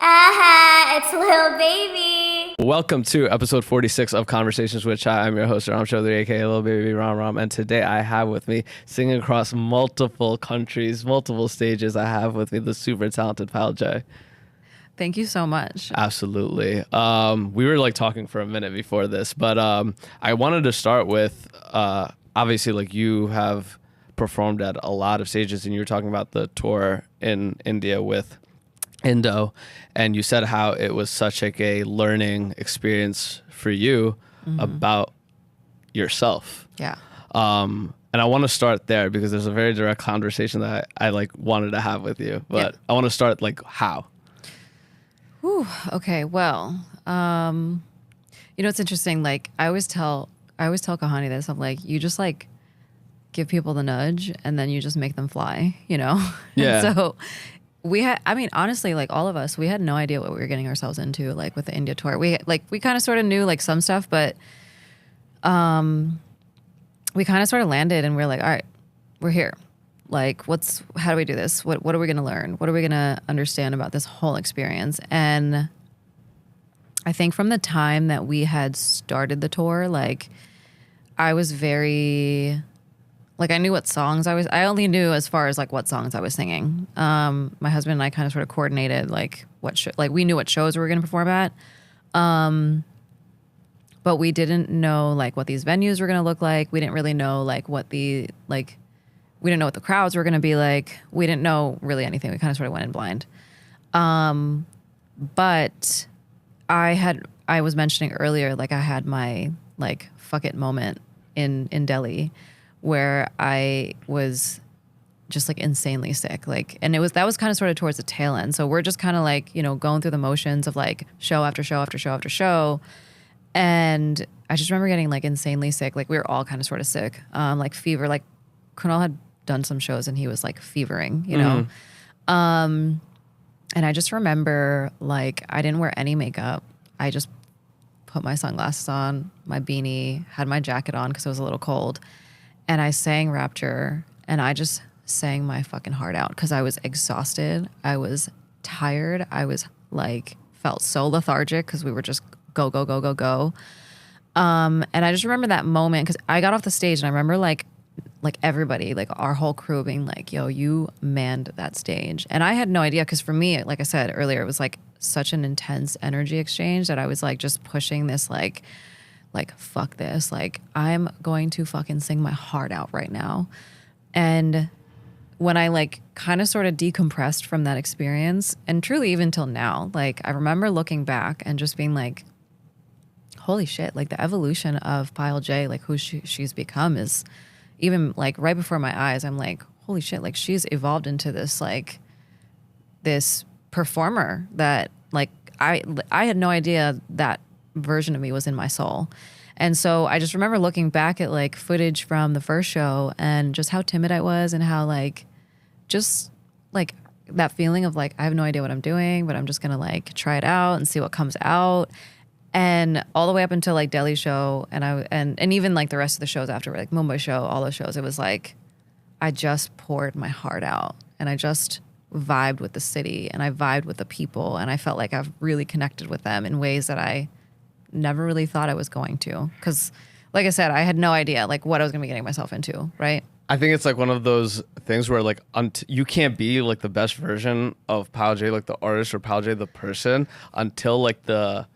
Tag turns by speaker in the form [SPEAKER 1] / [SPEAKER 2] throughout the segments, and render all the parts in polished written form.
[SPEAKER 1] It's Lil Baby.
[SPEAKER 2] Welcome to episode 46 of Conversations with Chai. I'm your host, Ihram Chowdhury, aka Lil Baby Ram Ram. And today I have with me, singing across multiple countries, multiple stages, I have with me the super talented Payal Jay.
[SPEAKER 3] Thank you so much.
[SPEAKER 2] Absolutely. We were like talking for a minute before this, but I wanted to start with, obviously, like you have performed at a lot of stages, and you were talking about the tour in India with Indo, and you said how it was such like a learning experience for you about yourself.
[SPEAKER 3] Yeah.
[SPEAKER 2] And I want to start there because there's a very direct conversation that I like wanted to have with you, but I want to start like how.
[SPEAKER 3] Whew, okay. Well, it's interesting. Like I always tell Kahani this. I'm like, you just like give people the nudge and then you just make them fly, you know?
[SPEAKER 2] Yeah.
[SPEAKER 3] And so honestly, like all of us, we had no idea what we were getting ourselves into, like with the India tour. We kind of sort of knew like some stuff, but we kind of sort of landed and we're like, all right, we're here. Like, how do we do this? What are we going to learn? What are we going to understand about this whole experience? And I think from the time that we had started the tour, like I was very, like I knew what songs I only knew as far as like what songs I was singing. My husband and I kind of sort of coordinated like we knew what shows we were going to perform at. But we didn't know like what these venues were going to look like. We didn't really know like we didn't know what the crowds were going to be like. We didn't know really anything. We kind of sort of went in blind. But I was mentioning earlier, like I had my like fuck it moment in Delhi where I was just like insanely sick. Like, and that was kind of sort of towards the tail end. So we're just kind of like, going through the motions of like show after show after show after show. And I just remember getting like insanely sick. Like we were all kind of sort of sick. Like fever, like Kunal had done some shows and he was like fevering, you know? And I just remember like I didn't wear any makeup. I just put my sunglasses on, my beanie, had my jacket on because it was a little cold. And I sang Rapture and I just sang my fucking heart out because I was exhausted. I was tired. I was like, felt so lethargic because we were just go, go, go, go, go. And I just remember that moment because I got off the stage and I remember like everybody, like our whole crew being like, yo, you manned that stage. And I had no idea because for me, like I said earlier, it was like such an intense energy exchange that I was like just pushing this like fuck this, like I'm going to fucking sing my heart out right now. And when I like kind of sort of decompressed from that experience, and truly even till now, like I remember looking back and just being like, holy shit, like the evolution of Payal Jay, like who she's become is even like right before my eyes. I'm like, holy shit, like she's evolved into this like this performer that like I had no idea that version of me was in my soul. And so I just remember looking back at like footage from the first show and just how timid I was and how like just like that feeling of like I have no idea what I'm doing, but I'm just gonna like try it out and see what comes out. And all the way up until like Delhi show and even like the rest of the shows after, like Mumbai show, all those shows, it was like I just poured my heart out and I just vibed with the city and I vibed with the people and I felt like I've really connected with them in ways that I never really thought I was going to. Because like I said, I had no idea like what I was going to be getting myself into, right?
[SPEAKER 2] I think it's like one of those things where like you can't be like the best version of Payal Jay, like the artist, or Payal Jay the person, until like the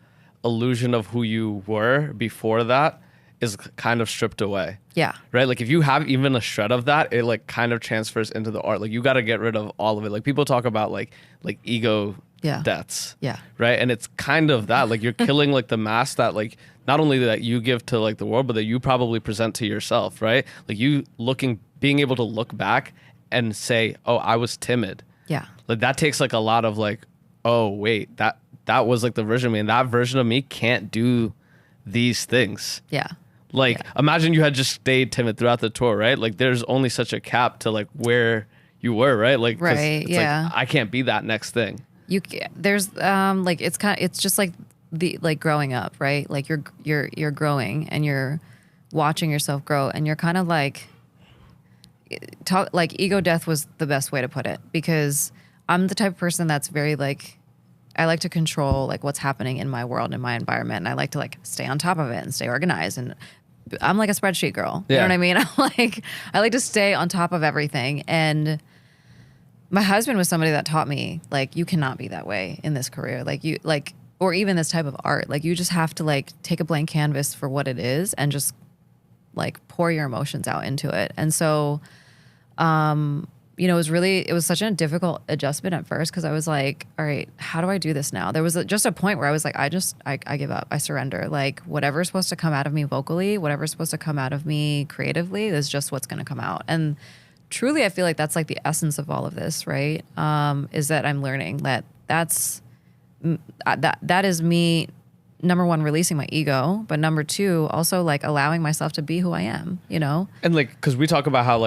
[SPEAKER 2] illusion of who you were before that is kind of stripped away.
[SPEAKER 3] Yeah.
[SPEAKER 2] Right? Like if you have even a shred of that, it like kind of transfers into the art. Like you got to get rid of all of it. Like people talk about like ego deaths.
[SPEAKER 3] Yeah.
[SPEAKER 2] Right? And it's kind of that. Like you're killing like the mask that like not only that you give to like the world, but that you probably present to yourself, right? Like being able to look back and say, oh, I was timid.
[SPEAKER 3] Yeah.
[SPEAKER 2] Like that takes like a lot of like, oh wait, that was like the version of me, and that version of me can't do these things.
[SPEAKER 3] Yeah.
[SPEAKER 2] Like imagine you had just stayed timid throughout the tour, right? Like there's only such a cap to like where you were, right? Like
[SPEAKER 3] right.
[SPEAKER 2] It's
[SPEAKER 3] Yeah.
[SPEAKER 2] like I can't be that next thing.
[SPEAKER 3] There's like it's just like the like growing up, right? Like you're growing and you're watching yourself grow and you're kind of like like ego death was the best way to put it because I'm the type of person that's very like like to control like what's happening in my world, in my environment, and I like to like stay on top of it and stay organized. And I'm like a spreadsheet girl. You know what I mean? I like to stay on top of everything. And my husband was somebody that taught me like you cannot be that way in this career. Like you like, or even this type of art. Like you just have to like take a blank canvas for what it is and just like pour your emotions out into it. And so, it was such a difficult adjustment at first because I was like, all right, how do I do this now? There was just a point where I was like, I give up. I surrender. Like whatever's supposed to come out of me vocally, whatever's supposed to come out of me creatively is just what's going to come out. And truly, I feel like that's like the essence of all of this, right? Is that I'm learning that that is me, number one, releasing my ego, but number two, also like allowing myself to be who I am, And
[SPEAKER 2] like, because we talk about how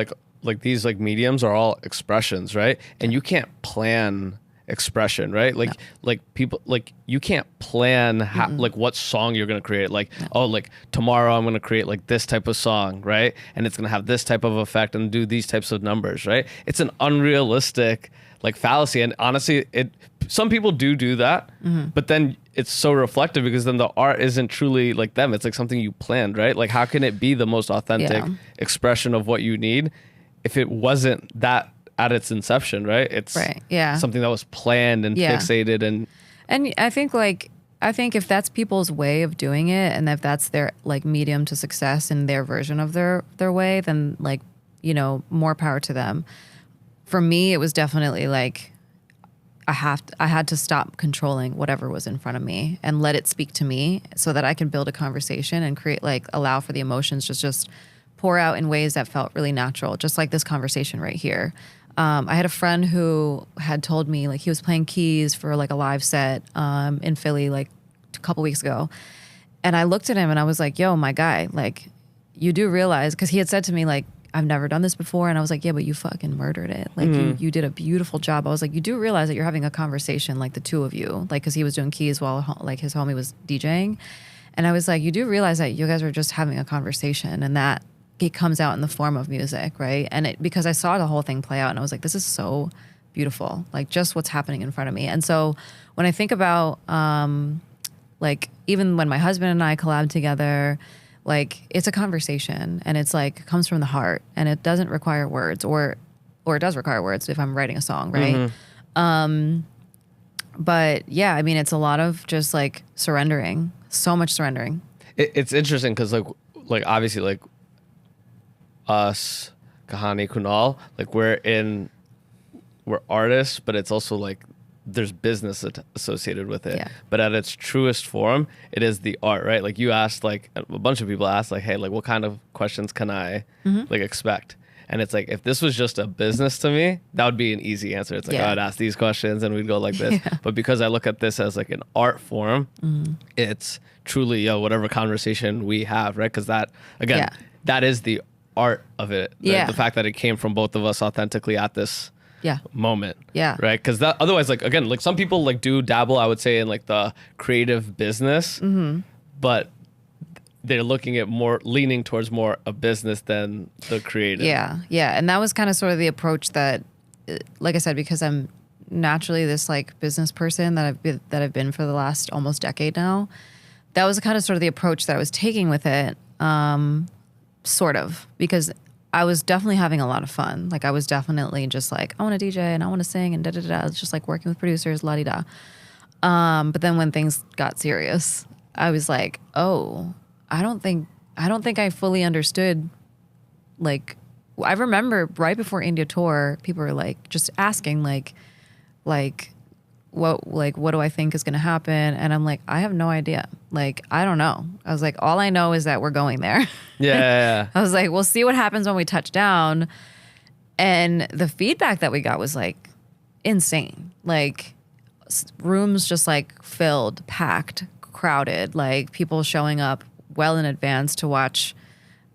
[SPEAKER 2] like these like mediums are all expressions, right? And you can't plan expression, right? Like people, like you can't plan how, like what song you're going to create. Like, oh, like tomorrow I'm going to create like this type of song, right? And it's going to have this type of effect and do these types of numbers, right? It's an unrealistic like fallacy. And honestly, some people do that, but then it's so reflective because then the art isn't truly like them. It's like something you planned, right? Like how can it be the most authentic expression of what you need if it wasn't that at its inception, right? It's something that was planned and fixated and
[SPEAKER 3] I think if that's people's way of doing it and if that's their like medium to success and their version of their way, then like, more power to them. For me, it was definitely like I had to stop controlling whatever was in front of me and let it speak to me so that I can build a conversation and create like allow for the emotions to just pour out in ways that felt really natural, just like this conversation right here. I had a friend who had told me like he was playing keys for like a live set in Philly like a couple weeks ago. And I looked at him and I was like, yo, my guy, like you do realize, because he had said to me like, I've never done this before. And I was like, yeah, but you fucking murdered it. Like you did a beautiful job. I was like, you do realize that you're having a conversation, like the two of you, like, cause he was doing keys while like his homie was DJing. And I was like, you do realize that you guys are just having a conversation and that it comes out in the form of music. Right. And because I saw the whole thing play out and I was like, this is so beautiful. Like just what's happening in front of me. And so when I think about, like even when my husband and I collab together, like it's a conversation and it's like comes from the heart and it doesn't require words or it does require words if I'm writing a song, right? But yeah, I mean it's a lot of just like surrendering, so much surrendering.
[SPEAKER 2] It's interesting because like obviously like us, Kahani, Kunal, like we're artists, but it's also like there's business associated with it. But at its truest form, it is the art, right? Like you asked, like a bunch of people asked like, hey, like what kind of questions can I like expect? And it's like, if this was just a business to me, that would be an easy answer. It's like, I'd ask these questions and we'd go like this. But because I look at this as like an art form, it's truly whatever conversation we have, right? Because that, again, that is the art of it. The fact that it came from both of us authentically at this moment. Right. Because that otherwise, like, again, like some people like do dabble, I would say, in like the creative business, but they're looking at leaning towards more a business than the creative. Yeah. And that was kind of sort of the approach that, like I said, because I'm naturally this like business person that I've been for the last almost decade now. That was kind of sort of the approach that I was taking with it, sort of, because I was definitely having a lot of fun. Like I was definitely just like, I want to DJ and I want to sing and da-da-da. I was just like working with producers, la-di-da. But then when things got serious, I was like, oh, I don't think I fully understood. Like, I remember right before India tour, people were like just asking like what do I think is going to happen? And I'm like, I have no idea. Like, I don't know. I was like, all I know is that we're going there. Yeah.
[SPEAKER 3] I was like, we'll see what happens when we touch down. And the feedback that we got was like insane. Like rooms just like filled, packed, crowded, like people showing up well in advance to watch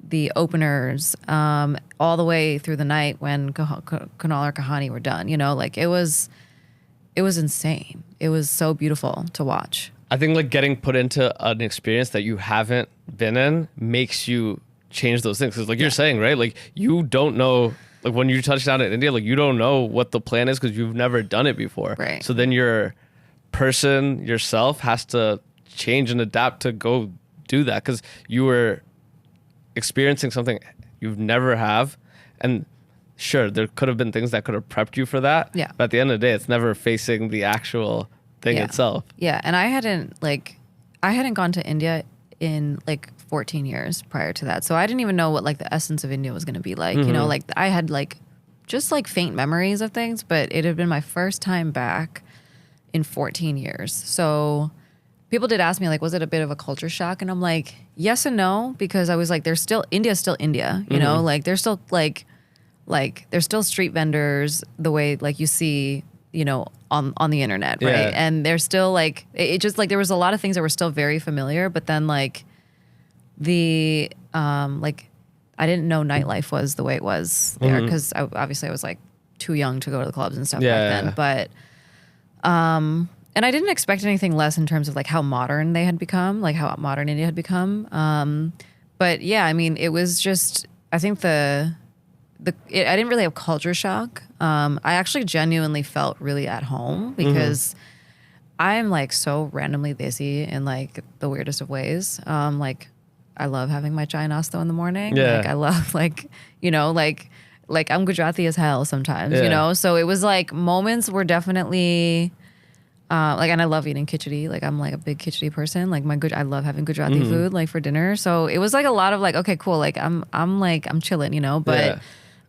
[SPEAKER 3] the openers, all the way through the night when Kunal or Kahani were done. Like it was insane. It was so beautiful to watch.
[SPEAKER 2] I think like getting put into an experience that you haven't been in makes you change those things. Because like you're saying, right? Like you don't know, like when you touch down in India, like you don't know what the plan is because you've never done it before.
[SPEAKER 3] Right.
[SPEAKER 2] So then you're person yourself has to change and adapt to go do that, because you were experiencing something you've never have. And sure, there could have been things that could have prepped you for that.
[SPEAKER 3] Yeah.
[SPEAKER 2] But at the end of the day, it's never facing the actual thing itself.
[SPEAKER 3] Yeah. And I hadn't gone to India in like 14 years prior to that. So I didn't even know what like the essence of India was going to be like. You know, like I had like just like faint memories of things, but it had been my first time back in 14 years. So people did ask me like, was it a bit of a culture shock? And I'm like, yes and no, because I was like, India's still India, you know, like there's still like there's still street vendors the way like you see, you know, on the internet, right?
[SPEAKER 2] Yeah.
[SPEAKER 3] And there's still like, it just like, there was a lot of things that were still very familiar, but then like the, like I didn't know nightlife was the way it was there, because obviously I was like too young to go to the clubs and stuff back then. But, and I didn't expect anything less in terms of like how modern they had become, like how modern India had become. But yeah, I mean, it was just, I think I didn't really have culture shock. I actually genuinely felt really at home, because I'm like so randomly desi in like the weirdest of ways. Like I love having my chai nasta in the morning.
[SPEAKER 2] Yeah.
[SPEAKER 3] Like I love like, you know, like I'm Gujarati as hell sometimes, you know? So it was like moments were definitely, like, and I love eating khichdi. Like I'm like a big khichdi person. Like I love having Gujarati food like for dinner. So it was like a lot of like, okay, cool. Like I'm chilling, you know, but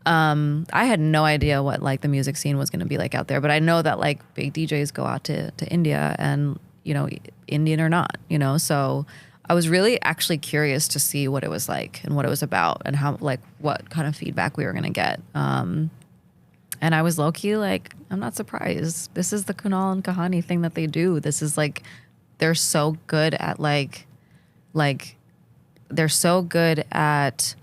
[SPEAKER 3] I had no idea what like the music scene was going to be like out there. But I know that like big DJs go out to India, and, you know, Indian or not, you know, so I was really actually curious to see what it was like and what it was about and how, like, what kind of feedback we were going to get. And I was low-key like, I'm not surprised. This is the Kunal and Kahani thing that they do. This is like, they're so good at like they're so good at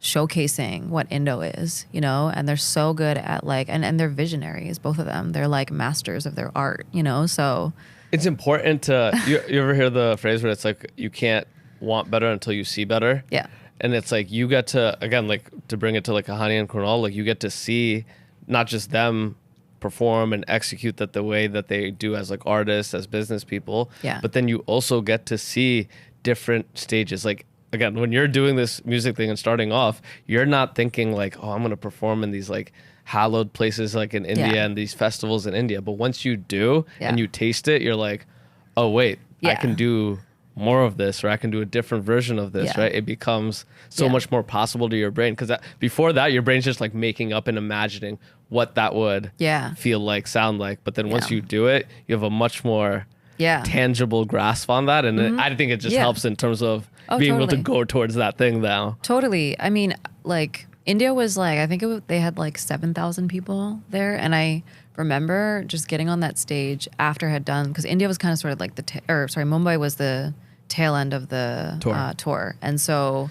[SPEAKER 3] showcasing what Indo is, you know, and they're so good at like, and they're visionaries, both of them. They're like masters of their art, you know, so.
[SPEAKER 2] It's important to, you ever hear the phrase where it's like, you can't want better until you see better?
[SPEAKER 3] Yeah.
[SPEAKER 2] And it's like, you get to, again, like to bring it to like Kahani and Kunal, like you get to see not just them perform and execute that the way that they do as like artists, as business people, but then you also get to see different stages. Like, again, when you're doing this music thing and starting off, you're not thinking like, oh, I'm going to perform in these like hallowed places like in India and these festivals in India. But once you do and you taste it, you're like, oh, wait, I can do more of this, or I can do a different version of this, right? It becomes so much more possible to your brain, because before that, your brain's just like making up and imagining what that would feel like, sound like. But then once you do it, you have a much more tangible grasp on that. And I think it just helps in terms of being able to go towards that thing now.
[SPEAKER 3] Totally. I mean, like India was like, I think they had like 7,000 people there. And I remember just getting on that stage after I had done, because India was kind of sort of like Mumbai was the tail end of the tour. And so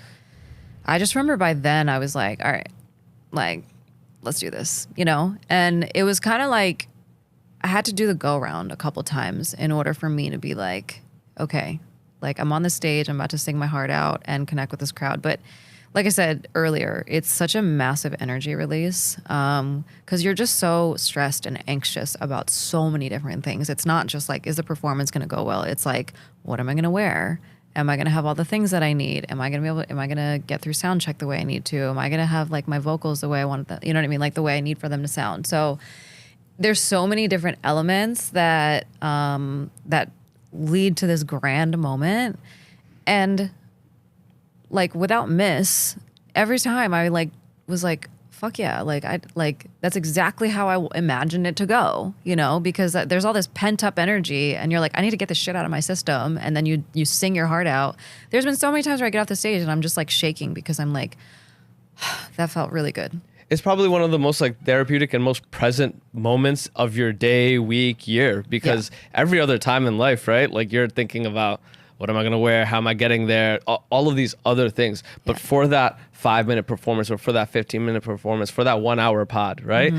[SPEAKER 3] I just remember by then I was like, all right, like, let's do this, you know? And it was kind of like, I had to do the go round a couple times in order for me to be like, okay, like I'm on the stage, I'm about to sing my heart out and connect with this crowd. But like I said earlier, it's such a massive energy release, because you're just so stressed and anxious about so many different things. It's not just like, is the performance going to go well? It's like, what am I going to wear? Am I going to have all the things that I need? Am I going to get through sound check the way I need to? Am I going to have like my vocals the way I want them? You know what I mean? Like the way I need for them to sound. So there's so many different elements that that lead to this grand moment. And like without miss, every time I like was like, fuck yeah, like that's exactly how I imagined it to go, you know, because there's all this pent up energy and you're like, I need to get this shit out of my system. And then you sing your heart out. There's been so many times where I get off the stage and I'm just like shaking because I'm like, that felt really good.
[SPEAKER 2] It's probably one of the most like therapeutic and most present moments of your day, week, year, because every other time in life, right? Like you're thinking about, what am I going to wear? How am I getting there? All of these other things. But for that 5-minute performance, or for that 15-minute performance, for that 1 hour pod, right?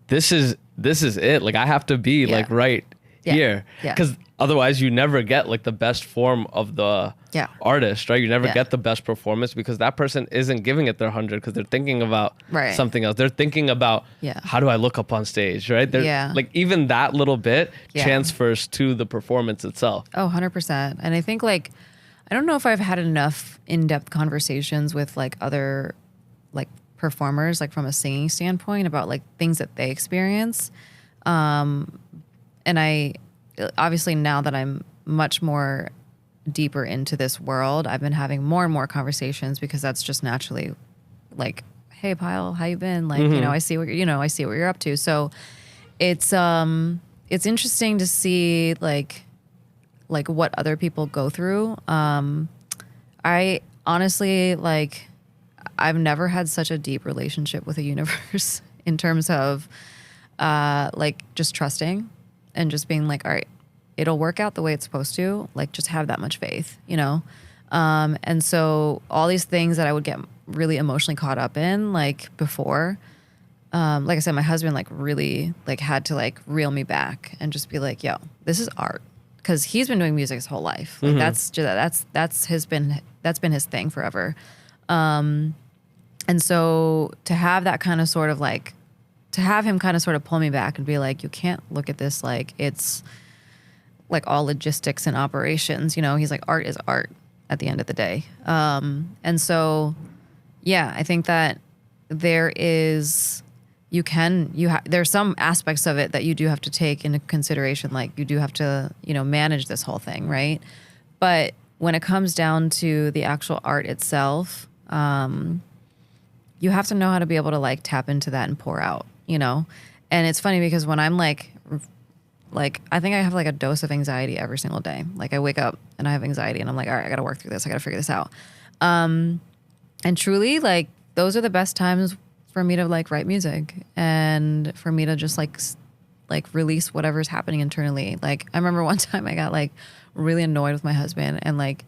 [SPEAKER 2] This is it. Like I have to be like right
[SPEAKER 3] Yeah.
[SPEAKER 2] here.
[SPEAKER 3] Yeah.
[SPEAKER 2] Because otherwise you never get like the best form of the
[SPEAKER 3] Yeah.
[SPEAKER 2] artist, right? You never
[SPEAKER 3] Yeah.
[SPEAKER 2] get the best performance because that person isn't giving it their 100 because they're thinking about
[SPEAKER 3] Right.
[SPEAKER 2] something else. They're thinking about
[SPEAKER 3] Yeah.
[SPEAKER 2] how do I look up on stage, right? They're,
[SPEAKER 3] Yeah.
[SPEAKER 2] like even that little bit
[SPEAKER 3] Yeah.
[SPEAKER 2] transfers to the performance itself.
[SPEAKER 3] Oh, 100%. And I think like, I don't know if I've had enough in-depth conversations with like other like performers, like from a singing standpoint about like things that they experience. And I, obviously now that I'm much more deeper into this world, I've been having more and more conversations because that's just naturally like, hey, Payal, how you been? Like, you know, I see what I see what you're up to. So it's interesting to see like what other people go through. I honestly like, I've never had such a deep relationship with the universe in terms of like just trusting and just being like, all right, it'll work out the way it's supposed to. Like just have that much faith, you know? And so all these things that I would get really emotionally caught up in like before, like I said, my husband like really like had to like reel me back and just be like, yo, this is art. Cause he's been doing music his whole life. Like that's been his thing forever. And so to have that kind of sort of like, to have him kind of sort of pull me back and be like, you can't look at this like it's like all logistics and operations, you know, he's like, art is art at the end of the day. And so, yeah, I think that there's some aspects of it that you do have to take into consideration. Like you do have to, you know, manage this whole thing. Right. But when it comes down to the actual art itself, you have to know how to be able to like tap into that and pour out, you know? And it's funny because when I'm like, I think I have like a dose of anxiety every single day. Like I wake up and I have anxiety and I'm like, all right, I got to work through this. I got to figure this out. And truly like those are the best times for me to like write music and for me to just like release whatever's happening internally. Like I remember one time I got like really annoyed with my husband and like,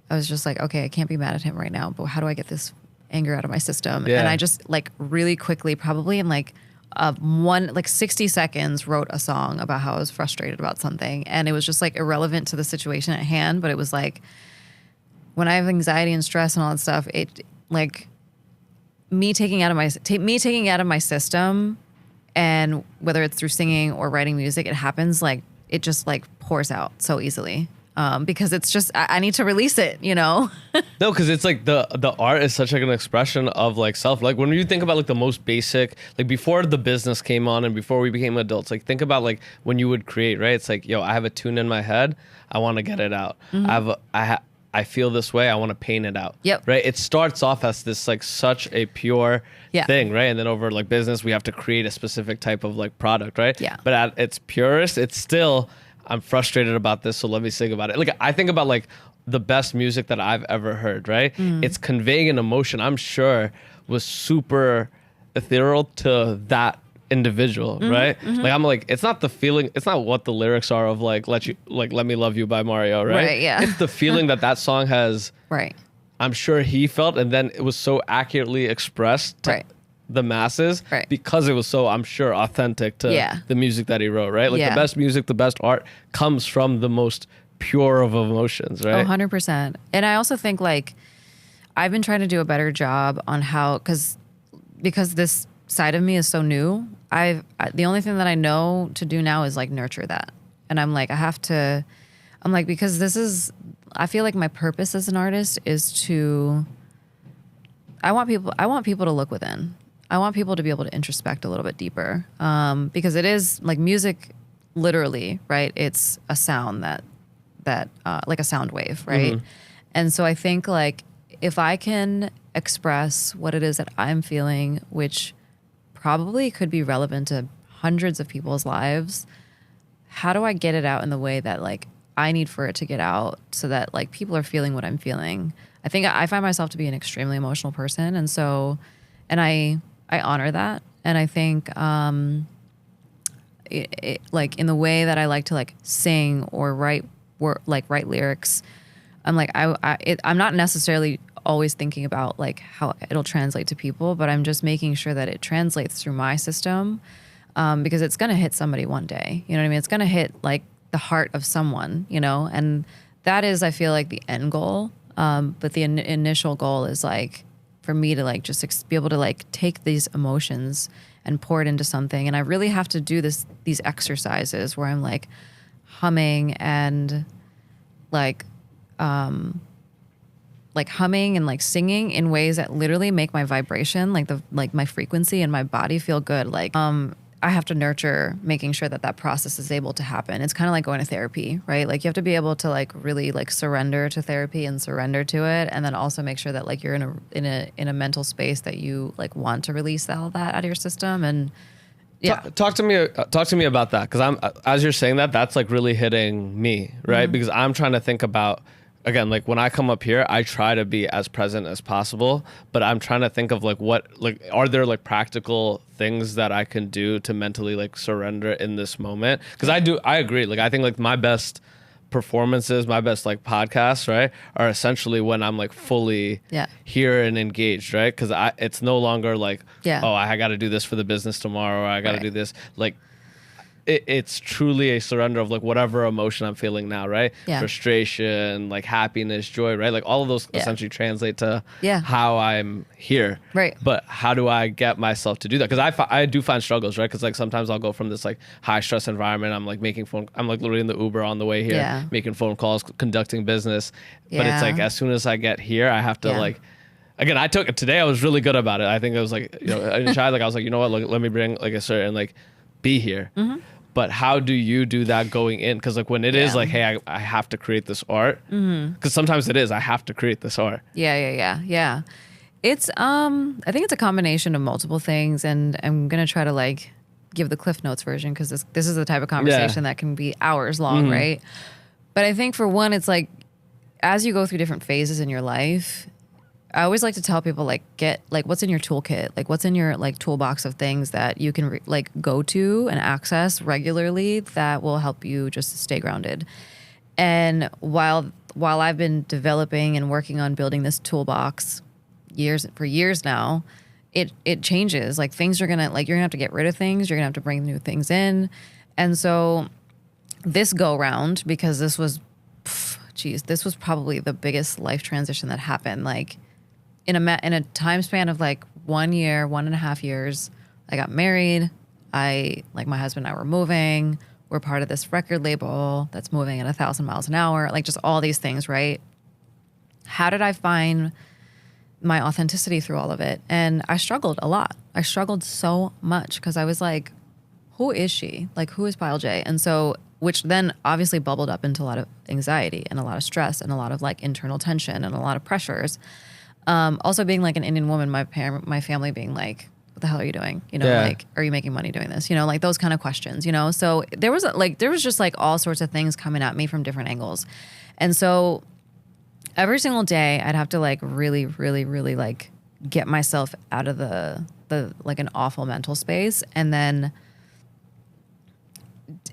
[SPEAKER 3] I was just like, okay, I can't be mad at him right now, but how do I get this anger out of my system?
[SPEAKER 2] Yeah.
[SPEAKER 3] And I just like really quickly, probably in like 60 seconds, wrote a song about how I was frustrated about something. And it was just like irrelevant to the situation at hand. But it was like, when I have anxiety and stress and all that stuff, it like me taking out of my system, and whether it's through singing or writing music, it happens like, it just like pours out so easily. Because it's just, I need to release it, you know?
[SPEAKER 2] No, because it's like the art is such like an expression of like self. Like when you think about like the most basic, like before the business came on and before we became adults, like think about like when you would create, right? It's like, yo, I have a tune in my head. I want to get it out. I feel this way. I want to paint it out.
[SPEAKER 3] Yep.
[SPEAKER 2] Right. It starts off as this like such a pure
[SPEAKER 3] Yeah.
[SPEAKER 2] thing, right? And then over like business, we have to create a specific type of like product, right?
[SPEAKER 3] Yeah.
[SPEAKER 2] But at its purest, it's still, I'm frustrated about this, so let me sing about it. Like I think about like the best music that I've ever heard, right? It's conveying an emotion I'm sure was super ethereal to that individual, right? Like I'm like, it's not the feeling, it's not what the lyrics are of like let me love you by Mario, right?
[SPEAKER 3] Right, yeah.
[SPEAKER 2] It's the feeling that song has,
[SPEAKER 3] Right.
[SPEAKER 2] I'm sure he felt, and then it was so accurately expressed to
[SPEAKER 3] Right.
[SPEAKER 2] the masses,
[SPEAKER 3] Right.
[SPEAKER 2] because it was so, I'm sure, authentic to
[SPEAKER 3] Yeah.
[SPEAKER 2] the music that he wrote, right? Like
[SPEAKER 3] Yeah.
[SPEAKER 2] the best music, the best art comes from the most pure of emotions, right?
[SPEAKER 3] 100%. And I also think like I've been trying to do a better job on how, because this side of me is so new, the only thing that I know to do now is like nurture that. And I'm like, because I feel like my purpose as an artist is I want people to look within. I want people to be able to introspect a little bit deeper. Because it is like music, literally, right? It's a sound that like a sound wave, right? And so I think like if I can express what it is that I'm feeling, which probably could be relevant to hundreds of people's lives, how do I get it out in the way that like I need for it to get out so that like people are feeling what I'm feeling? I think I find myself to be an extremely emotional person. And so, and I honor that. And I think, like in the way that I like to like sing or write lyrics, I'm like, I'm not necessarily always thinking about like how it'll translate to people, but I'm just making sure that it translates through my system. because it's going to hit somebody one day. You know what I mean? It's going to hit like the heart of someone, you know, and that is, I feel like, the end goal. But the initial goal is like for me to like just be able to like take these emotions and pour it into something. And I really have to do these exercises where I'm like humming and like humming and like singing in ways that literally make my vibration, like my frequency and my body feel good. Like, I have to nurture making sure that process is able to happen. It's kind of like going to therapy, right? Like you have to be able to like really like surrender to therapy and surrender to it. And then also make sure that like you're in a mental space that you like want to release all that out of your system. And yeah.
[SPEAKER 2] Talk to me about that. Cause as you're saying that, that's like really hitting me, right?
[SPEAKER 3] Mm-hmm.
[SPEAKER 2] Because I'm trying to think about, again, like when I come up here, I try to be as present as possible, but I'm trying to think of like are there like practical things that I can do to mentally like surrender in this moment? Cause I agree. Like, I think like my best performances, my best like podcasts, right, are essentially when I'm like fully here and engaged, right? Cause it's no longer like, oh, I got to do this for the business tomorrow, or I got to do this. Like, it's truly a surrender of like whatever emotion I'm feeling now, right? Frustration, like happiness, joy, right? Like all of those essentially translate to how I'm here.
[SPEAKER 3] Right.
[SPEAKER 2] But how do I get myself to do that? Because I do find struggles, right? Because like sometimes I'll go from this like high stress environment. I'm like I'm like literally in the Uber on the way here, making phone calls, conducting business. But it's like as soon as I get here, I have to like. Again, today I was really good about it. I think it was like, you know, I was like, you know what, let me bring like a certain like be here. Mm-hmm. But how do you do that going in? Because like when it is like, hey, I have to create this art. Because sometimes it is, I have to create this art.
[SPEAKER 3] Yeah. It's I think it's a combination of multiple things, and I'm gonna try to like give the Cliff Notes version because this is the type of conversation that can be hours long, right? But I think for one, it's like as you go through different phases in your life, I always like to tell people like get like what's in your toolkit, like what's in your like toolbox of things that you can like go to and access regularly that will help you just stay grounded. And while I've been developing and working on building this toolbox for years now, it changes. Like things are gonna like you're gonna have to get rid of things, you're gonna have to bring new things in. And so this go round, because this was probably the biggest life transition that happened. Like in a time span of like 1 year, 1.5 years, I got married. My husband and I were moving. We're part of this record label that's moving at 1,000 miles an hour. Like just all these things, right? How did I find my authenticity through all of it? And I struggled a lot. I struggled so much because I was like, who is she? Like, who is Payal Jay? And so, which then obviously bubbled up into a lot of anxiety and a lot of stress and a lot of like internal tension and a lot of pressures. Also being like an Indian woman, my family being like, what the hell are you doing? You know, like, are you making money doing this? You know, like those kind of questions, you know? So there was just like all sorts of things coming at me from different angles. And so every single day I'd have to like really, really, really like get myself out of the like an awful mental space. And then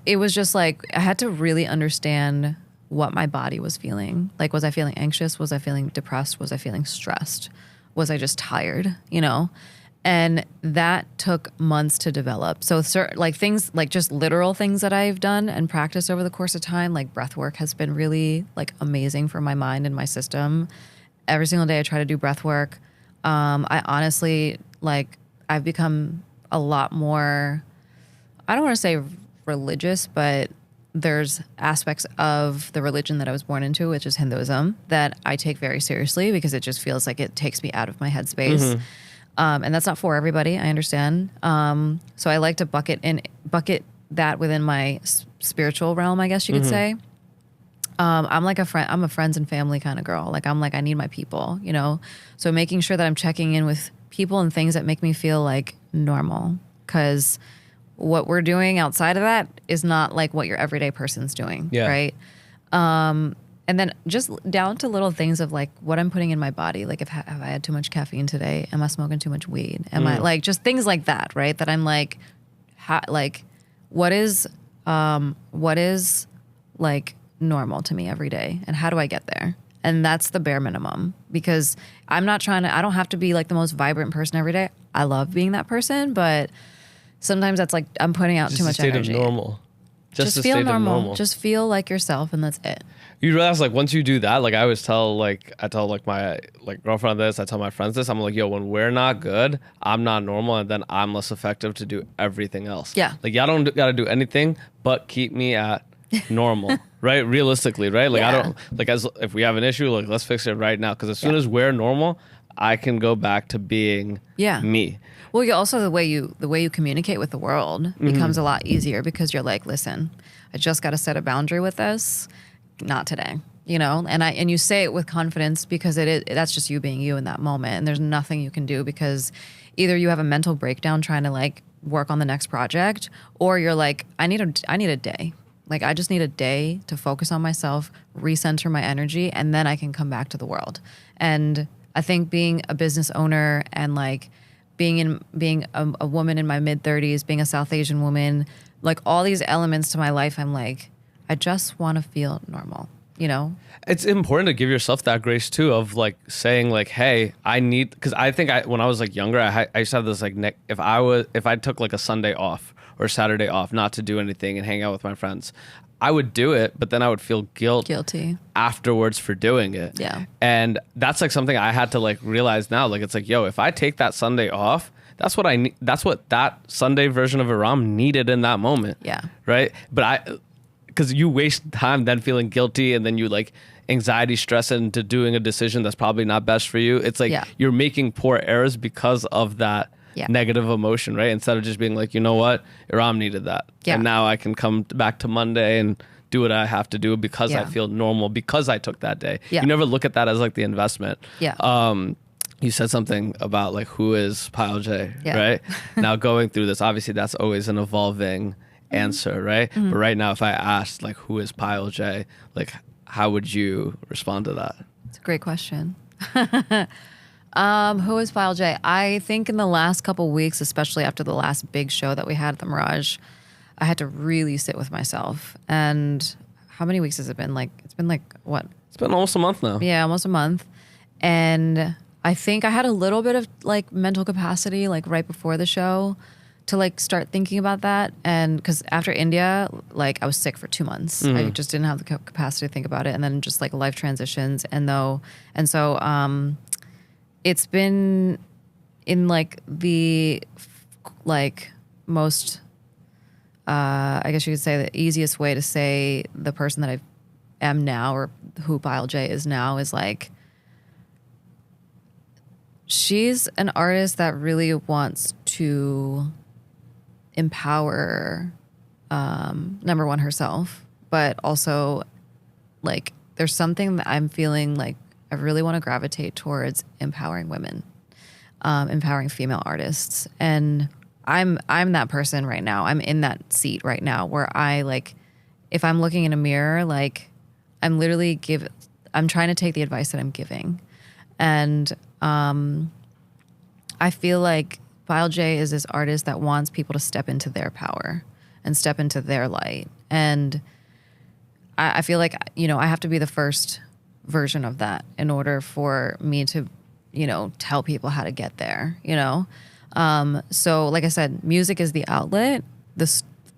[SPEAKER 3] it was just like, I had to really understand what my body was feeling. Like, was I feeling anxious? Was I feeling depressed? Was I feeling stressed? Was I just tired? You know? And that took months to develop. So like things, like just literal things that I've done and practiced over the course of time, like breath work has been really like amazing for my mind and my system. Every single day I try to do breath work. I honestly, like, I've become a lot more, I don't want to say religious, but there's aspects of the religion that I was born into, which is Hinduism, that I take very seriously because it just feels like it takes me out of my headspace. Mm-hmm. And that's not for everybody, I understand. So I like to bucket that within my spiritual realm, I guess you could say. I'm like I'm a friends and family kind of girl. Like I need my people, you know? So making sure that I'm checking in with people and things that make me feel like normal, because what we're doing outside of that is not like what your everyday person's doing, right? And then just down to little things of like what I'm putting in my body. Like have I had too much caffeine today? Am I smoking too much weed? Am I like just things like that, right? That I'm like, what is like normal to me every day, and how do I get there? And that's the bare minimum, because I don't have to be like the most vibrant person every day. I love being that person, but sometimes that's like I'm putting out
[SPEAKER 2] Just
[SPEAKER 3] too
[SPEAKER 2] a
[SPEAKER 3] much
[SPEAKER 2] state
[SPEAKER 3] energy.
[SPEAKER 2] of normal.
[SPEAKER 3] Just
[SPEAKER 2] a
[SPEAKER 3] feel
[SPEAKER 2] state of
[SPEAKER 3] normal. Just feel like yourself, and that's it.
[SPEAKER 2] You realize like once you do that, like I always tell my girlfriend this, I tell my friends this, I'm like, yo, when we're not good, I'm not normal, and then I'm less effective to do everything else.
[SPEAKER 3] Yeah.
[SPEAKER 2] Like y'all don't gotta do anything but keep me at normal, right? Realistically, right? Like I
[SPEAKER 3] Yeah.
[SPEAKER 2] don't like as if we have an issue, like let's fix it right now. Because as soon
[SPEAKER 3] Yeah.
[SPEAKER 2] as we're normal, I can go back to being
[SPEAKER 3] Yeah.
[SPEAKER 2] me.
[SPEAKER 3] Well, you also the way you communicate with the world becomes a lot easier because you're like, listen, I just got to set a boundary with this, not today, you know. And you say it with confidence because that's just you being you in that moment, and there's nothing you can do because either you have a mental breakdown trying to like work on the next project, or you're like, I need a day. Like I just need a day to focus on myself, recenter my energy, and then I can come back to the world. And I think being a business owner and like being a woman in my mid 30s, being a South Asian woman, like all these elements to my life, I'm like, I just want to feel normal, you know?
[SPEAKER 2] It's important to give yourself that grace too of like saying like, hey, I need, because I think when I was like younger, I used to have this like if I took like a Sunday off or Saturday off not to do anything and hang out with my friends, I would do it, but then I would feel
[SPEAKER 3] Guilty
[SPEAKER 2] afterwards for doing it.
[SPEAKER 3] Yeah.
[SPEAKER 2] And that's like something I had to like realize now. Like it's like, yo, if I take that Sunday off, that's what I need. That's what that Sunday version of Ihram needed in that moment.
[SPEAKER 3] Yeah.
[SPEAKER 2] Right. But because you waste time then feeling guilty, and then you like anxiety stress into doing a decision that's probably not best for you. It's like you're making poor errors because of that negative emotion, right? Instead of just being like, you know what, Ihram needed that.
[SPEAKER 3] Yeah.
[SPEAKER 2] And now I can come back to Monday and do what I have to do because I feel normal because I took that day.
[SPEAKER 3] Yeah.
[SPEAKER 2] You never look at that as like the investment.
[SPEAKER 3] Yeah.
[SPEAKER 2] You said something about like who is Payal Jay,
[SPEAKER 3] Yeah.
[SPEAKER 2] right? Now going through this, obviously that's always an evolving answer, right? But right now, if I asked like who is Payal Jay, like how would you respond to that?
[SPEAKER 3] It's a great question. Who is Payal Jay? I think in the last couple weeks, especially after the last big show that we had at the Mirage, I had to really sit with myself. And how many weeks has it been? Like, it's been like, what?
[SPEAKER 2] It's been almost a month now.
[SPEAKER 3] Yeah, almost a month. And I think I had a little bit of like mental capacity, like right before the show to like start thinking about that. And because after India, like I was sick for 2 months. I just didn't have the capacity to think about it. And then just like life transitions. And so it's been in like the like most, I guess you could say the easiest way to say the person that I am now or who Payal Jay is now is like, she's an artist that really wants to empower, number one, herself, but also like there's something that I'm feeling like I really want to gravitate towards empowering women, empowering female artists. And I'm that person right now. I'm in that seat right now where I like, if I'm looking in a mirror, like I'm trying to take the advice that I'm giving. And I feel like Payal Jay is this artist that wants people to step into their power and step into their light. And I feel like, you know, I have to be the first version of that in order for me to, you know, tell people how to get there, you know? So like I said, music is the outlet,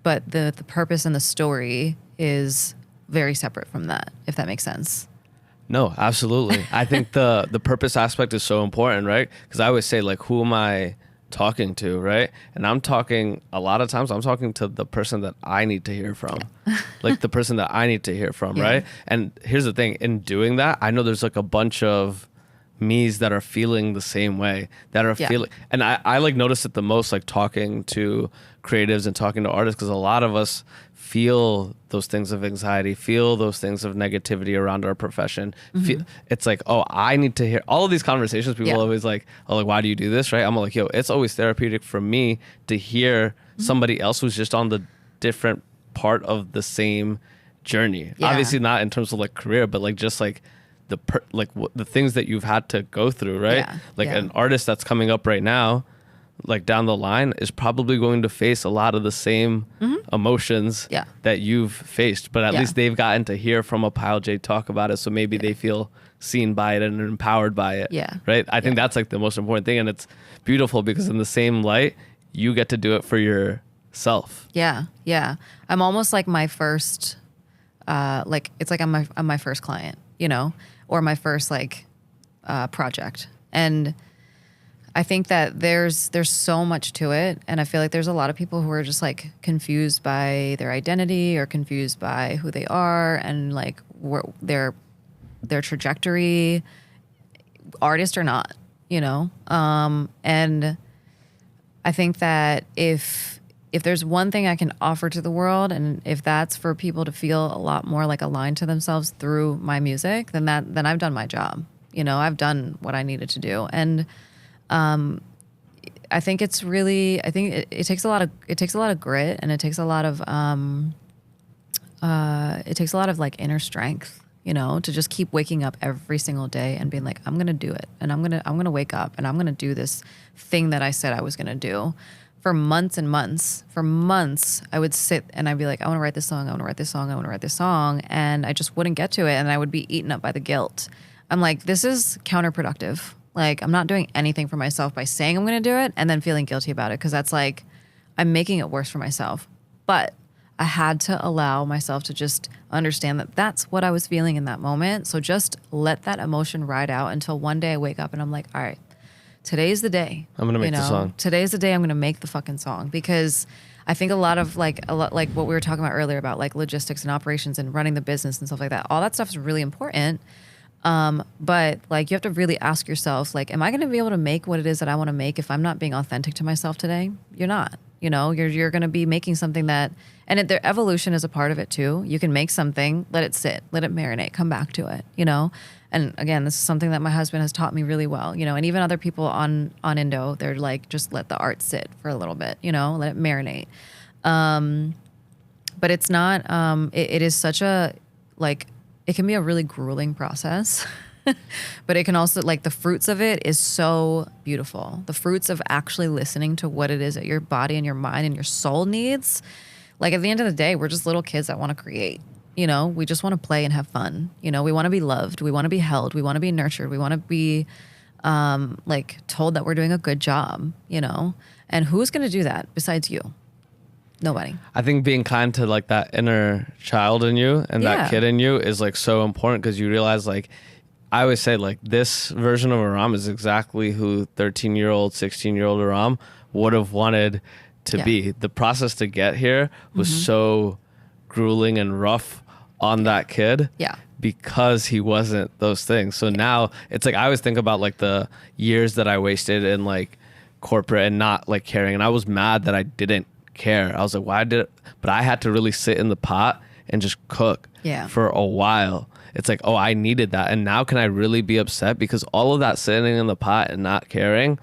[SPEAKER 3] but the purpose and the story is very separate from that, if that makes sense.
[SPEAKER 2] No, absolutely. I think the purpose aspect is so important, right? Because I always say like, who am I talking to, right? And a lot of times I'm talking to the person that I need to hear from. Like the person that I need to hear from, right? And here's the thing, in doing that, I know there's like a bunch of me's that are feeling the same way, that are feeling, and I like notice it the most like talking to creatives and talking to artists, because a lot of us feel those things of anxiety, feel those things of negativity around our profession. It's like, oh, I need to hear all of these conversations. People always like, oh, like, why do you do this, right? I'm like, yo, it's always therapeutic for me to hear somebody else who's just on the different part of the same journey. Obviously not in terms of like career, but like just like the things that you've had to go through, right? An artist that's coming up right now, like down the line, is probably going to face a lot of the same emotions that you've faced, but at least they've gotten to hear from a Payal Jay talk about it, so maybe they feel seen by it and empowered by it. Right? I think that's like the most important thing, and it's beautiful because in the same light, you get to do it for yourself.
[SPEAKER 3] Yeah. Yeah. I'm almost like my first, it's like I'm my first client, you know, or my first like project. And I think that there's so much to it, and I feel like there's a lot of people who are just like confused by their identity or confused by who they are and like their trajectory, artist or not, you know. And I think that if there's one thing I can offer to the world, and if that's for people to feel a lot more like aligned to themselves through my music, then I've done my job. You know, I've done what I needed to do, and I think it's really, it takes a lot of grit, and it takes a lot of like inner strength, you know, to just keep waking up every single day and being like, I'm going to do it. And I'm going to wake up and I'm going to do this thing that I said I was going to do. For months and months, I would sit and I'd be like, I want to write this song. I want to write this song. I want to write this song. And I just wouldn't get to it. And I would be eaten up by the guilt. I'm like, this is counterproductive. Like, I'm not doing anything for myself by saying I'm going to do it and then feeling guilty about it. Cause that's like, I'm making it worse for myself. But I had to allow myself to just understand that that's what I was feeling in that moment. So just let that emotion ride out until one day I wake up and I'm like, all right, today's the day.
[SPEAKER 2] I'm going to make the song.
[SPEAKER 3] Today's the day I'm going to make the fucking song. Because I think a lot like what we were talking about earlier about like logistics and operations and running the business and stuff like that, all that stuff is really important. But like, you have to really ask yourself, like, am I going to be able to make what it is that I want to make if I'm not being authentic to myself today? You're not, you know, you're going to be making something that, and their evolution is a part of it too. You can make something, let it sit, let it marinate, come back to it, you know? And again, this is something that my husband has taught me really well, you know, and even other people on Indo, they're like, just let the art sit for a little bit, you know, let it marinate. But it's not, it is such a, like, it can be a really grueling process, but it can also, like, the fruits of it is so beautiful. The fruits of actually listening to what it is that your body and your mind and your soul needs. Like, at the end of the day, we're just little kids that want to create, you know, we just want to play and have fun. You know, we want to be loved. We want to be held. We want to be nurtured. We want to be, like, told that we're doing a good job, you know, and who's going to do that besides you? Nobody.
[SPEAKER 2] I think being kind to like that inner child in you and that kid in you is like so important, because you realize, like, I always say, like, this version of Ihram is exactly who 13-year-old, 16-year-old Ihram would have wanted to be. The process to get here was so grueling and rough on that kid.
[SPEAKER 3] Yeah.
[SPEAKER 2] Because he wasn't those things. So now it's like, I always think about like the years that I wasted in like corporate and not like caring. And I was mad that I didn't care. I was like, why did it? But I had to really sit in the pot and just cook for a while. It's like, oh, I needed that. And now can I really be upset? Because all of that sitting in the pot and not caring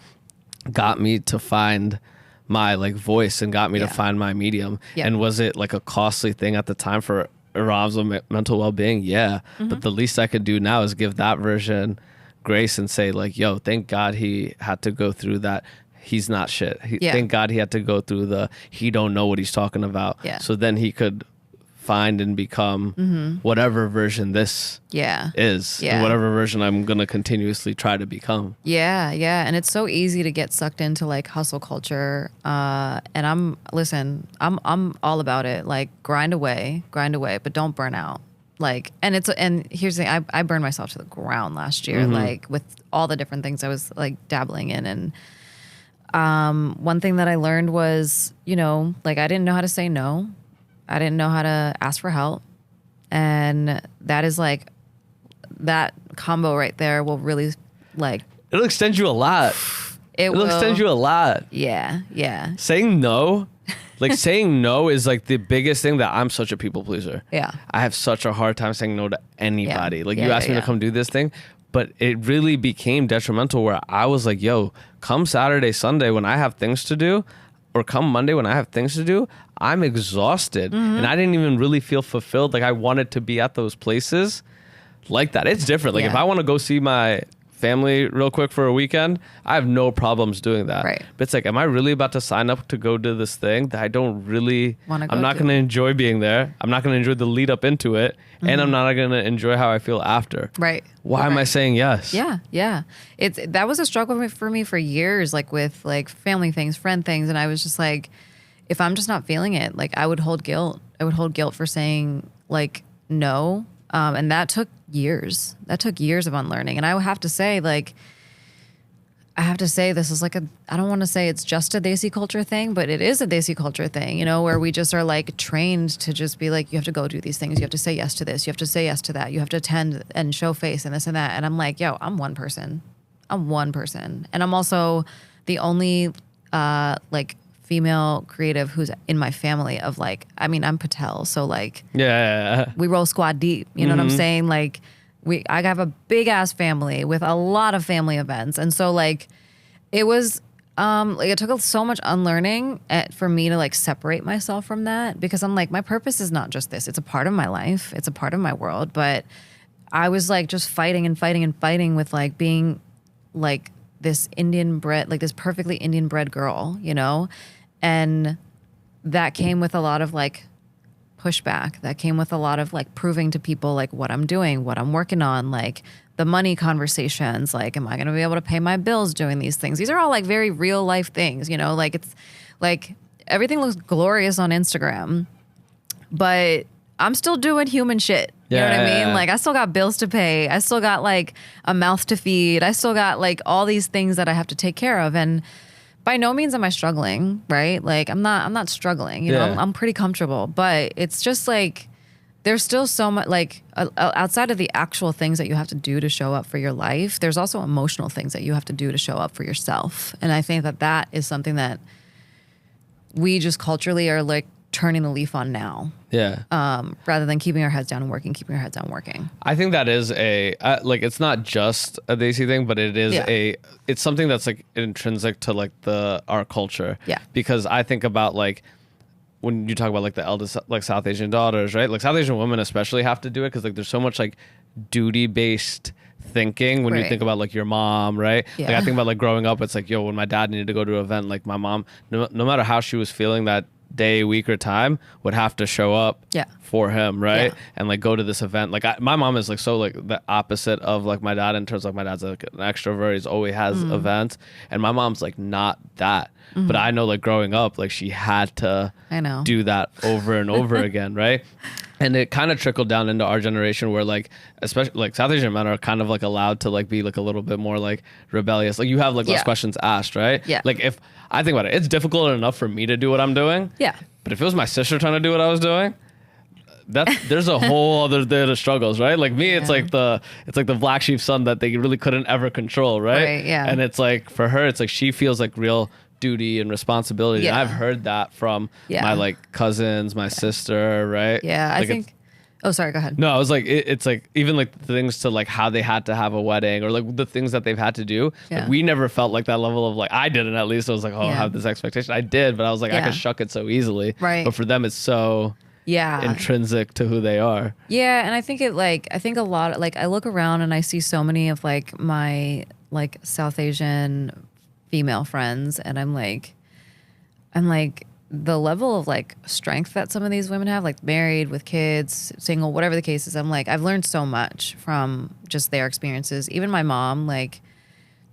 [SPEAKER 2] got me to find my like voice and got me to find my medium. And was it like a costly thing at the time for Ihram's mental well-being? Yeah. But the least I could do now is give that version grace and say, like, yo, thank God he had to go through that. He's not shit. Thank God he had to go through he don't know what he's talking about. So then he could find and become whatever version this is, and whatever version I'm going to continuously try to become. Yeah.
[SPEAKER 3] And it's so easy to get sucked into like hustle culture. And I'm all about it. Like, grind away, but don't burn out. Like, and here's the thing, I burned myself to the ground last year, like with all the different things I was like dabbling in. And one thing that I learned was, you know, like, I didn't know how to say no. I didn't know how to ask for help. And that is like, that combo right there will really like,
[SPEAKER 2] it'll extend you a lot. It'll extend you a lot.
[SPEAKER 3] Yeah.
[SPEAKER 2] Saying no, like saying no is like the biggest thing that I'm such a people pleaser.
[SPEAKER 3] Yeah.
[SPEAKER 2] I have such a hard time saying no to anybody. Like, you asked me to come do this thing, but it really became detrimental where I was like, yo, come Saturday, Sunday when I have things to do, or come Monday when I have things to do, I'm exhausted. And I didn't even really feel fulfilled. Like, I wanted to be at those places like that. It's different. Like, if I want to go see my family real quick for a weekend, I have no problems doing that.
[SPEAKER 3] Right.
[SPEAKER 2] But it's like, am I really about to sign up to go to this thing that I don't really,
[SPEAKER 3] Wanna go
[SPEAKER 2] I'm not
[SPEAKER 3] to?
[SPEAKER 2] going to enjoy being there. I'm not going to enjoy the lead up into it. And I'm not going to enjoy how I feel after.
[SPEAKER 3] Right.
[SPEAKER 2] Why am I saying yes?
[SPEAKER 3] Yeah. That was a struggle for me for years, like with like family things, friend things. And I was just like, if I'm just not feeling it, like I would hold guilt. I would hold guilt for saying like no. And that took years. That took years of unlearning. And I would have to say, like, this is like I don't want to say it's just a Desi culture thing, but it is a Desi culture thing, you know, where we just are like trained to just be like, you have to go do these things. You have to say yes to this. You have to say yes to that. You have to attend and show face and this and that. And I'm like, yo, I'm one person. And I'm also the only, like, female creative who's in my family of like, I mean, I'm Patel. So like,
[SPEAKER 2] Yeah.
[SPEAKER 3] we roll squad deep. You know what I'm saying? Like I have a big ass family with a lot of family events. And so like, it was, like it took so much unlearning for me to like separate myself from that, because I'm like, my purpose is not just this. It's a part of my life. It's a part of my world. But I was like just fighting with like being like this Indian bred, like this perfectly Indian bred girl, you know? And that came with a lot of like pushback. That came with a lot of like proving to people like what I'm doing, what I'm working on, like the money conversations, like, am I going to be able to pay my bills doing these things? These are all like very real life things, you know, like it's like everything looks glorious on Instagram, but I'm still doing human shit. You know what I mean? Like I still got bills to pay. I still got like a mouth to feed. I still got like all these things that I have to take care of. And by no means am I struggling, right? Like I'm not struggling, you know, I'm pretty comfortable, but it's just like, there's still so much like outside of the actual things that you have to do to show up for your life, there's also emotional things that you have to do to show up for yourself. And I think that is something that we just culturally are like turning the leaf on now.
[SPEAKER 2] Yeah.
[SPEAKER 3] Rather than keeping our heads down and keeping our heads down working.
[SPEAKER 2] I think that is like, it's not just a Desi thing, but it is it's something that's like intrinsic to like our culture.
[SPEAKER 3] Yeah.
[SPEAKER 2] Because I think about like, when you talk about like the eldest, like South Asian daughters, right? Like South Asian women especially have to do it because like there's so much like duty based thinking when you think about like your mom, right?
[SPEAKER 3] Yeah.
[SPEAKER 2] Like I think about like growing up, it's like, yo, when my dad needed to go to an event, like my mom, no matter how she was feeling that day, week, or time, would have to show up for him, right?
[SPEAKER 3] Yeah.
[SPEAKER 2] And like go to this event. Like my mom is like so like the opposite of like my dad in terms of like my dad's like an extrovert. He's always has events, and my mom's like not that. But I know like growing up, like she had to do that over and over again, right? And it kind of trickled down into our generation where like, especially like South Asian men are kind of like allowed to like be like a little bit more like rebellious. Like you have like less questions asked, right?
[SPEAKER 3] Yeah.
[SPEAKER 2] Like if I think about it, it's difficult enough for me to do what I'm doing.
[SPEAKER 3] Yeah.
[SPEAKER 2] But if it was my sister trying to do what I was doing, there's a whole other set of struggles, right? Like me, it's like the black sheep son that they really couldn't ever control, right?
[SPEAKER 3] Right, yeah.
[SPEAKER 2] And it's like for her, it's like she feels like real duty and responsibility.
[SPEAKER 3] Yeah.
[SPEAKER 2] And I've heard that from my like cousins, my sister, right?
[SPEAKER 3] Yeah,
[SPEAKER 2] like
[SPEAKER 3] I think. Oh, sorry. Go ahead.
[SPEAKER 2] No, I was like, it's like even like the things to like how they had to have a wedding or like the things that they've had to do.
[SPEAKER 3] Yeah.
[SPEAKER 2] Like, we never felt like that level of like, I didn't at least. I was like, I have this expectation. I did, but I was like, I could shuck it so easily.
[SPEAKER 3] Right.
[SPEAKER 2] But for them, it's so intrinsic to who they are.
[SPEAKER 3] Yeah, and I think a lot of, like I look around and I see so many of like my like South Asian female friends, and I'm like the level of like strength that some of these women have, like married with kids, single, whatever the case is. I'm like, I've learned so much from just their experiences. Even my mom, like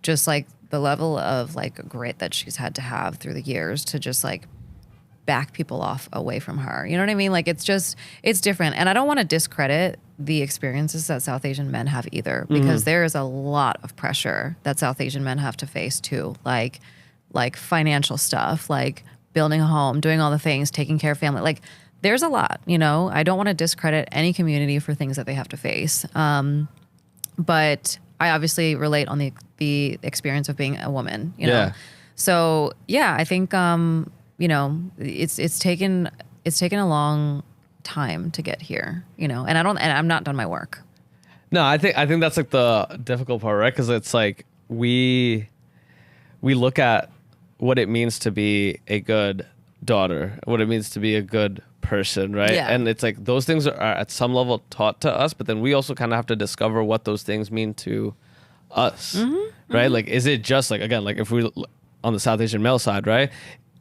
[SPEAKER 3] just like the level of like grit that she's had to have through the years to just like back people off away from her. You know what I mean? Like it's different. And I don't want to discredit the experiences that South Asian men have either, because there is a lot of pressure that South Asian men have to face too. Like financial stuff, like building a home, doing all the things, taking care of family. Like there's a lot, you know. I don't want to discredit any community for things that they have to face. But I obviously relate on the experience of being a woman, you know.
[SPEAKER 2] Yeah.
[SPEAKER 3] So yeah, I think you know, it's taken a long time to get here, you know, and I'm not done my work.
[SPEAKER 2] No, I think that's like the difficult part, right? Because it's like we look at what it means to be a good daughter, what it means to be a good person, right?
[SPEAKER 3] Yeah.
[SPEAKER 2] And it's like those things are at some level taught to us, but then we also kind of have to discover what those things mean to us, right? Like, is it just like, again, like if we on the South Asian male side, right?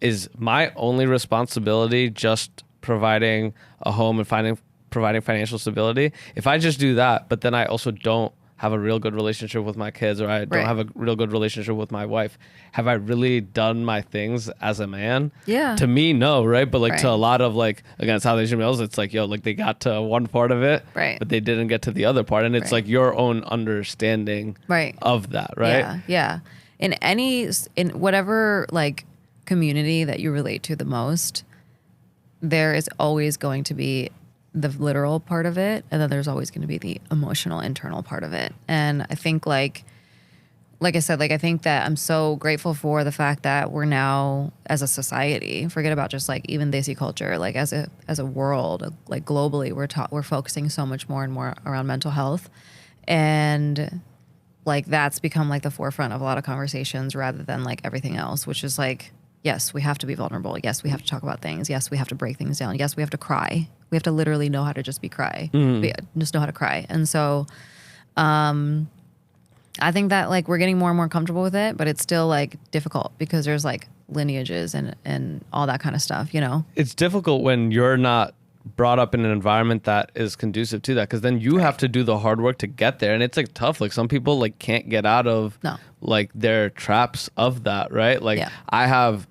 [SPEAKER 2] Is my only responsibility just providing a home and providing financial stability? If I just do that, but then I also don't have a real good relationship with my kids, or I don't have a real good relationship with my wife, have I really done my things as a man?
[SPEAKER 3] Yeah.
[SPEAKER 2] To me, no, right? But like to a lot of like, again, South Asian males, it's like, yo, like they got to one part of it,
[SPEAKER 3] Right.
[SPEAKER 2] but they didn't get to the other part. And it's like your own understanding of that, right?
[SPEAKER 3] Yeah. In whatever like community that you relate to the most, there is always going to be the literal part of it, and then there's always going to be the emotional internal part of it. And I think like I said, like I think that I'm so grateful for the fact that we're now as a society, forget about just like even Desi culture, like as a world, like globally, we're focusing so much more and more around mental health, and like that's become like the forefront of a lot of conversations rather than like everything else, which is like, yes, we have to be vulnerable. Yes, we have to talk about things. Yes, we have to break things down. Yes, we have to cry. We have to literally know how to just just know how to cry. And so I think that like we're getting more and more comfortable with it, but it's still like difficult because there's like lineages and all that kind of stuff, you know?
[SPEAKER 2] It's difficult when you're not brought up in an environment that is conducive to that, because then you have to do the hard work to get there, and it's like tough. Like some people like can't get out of like their traps of that, right? Like I have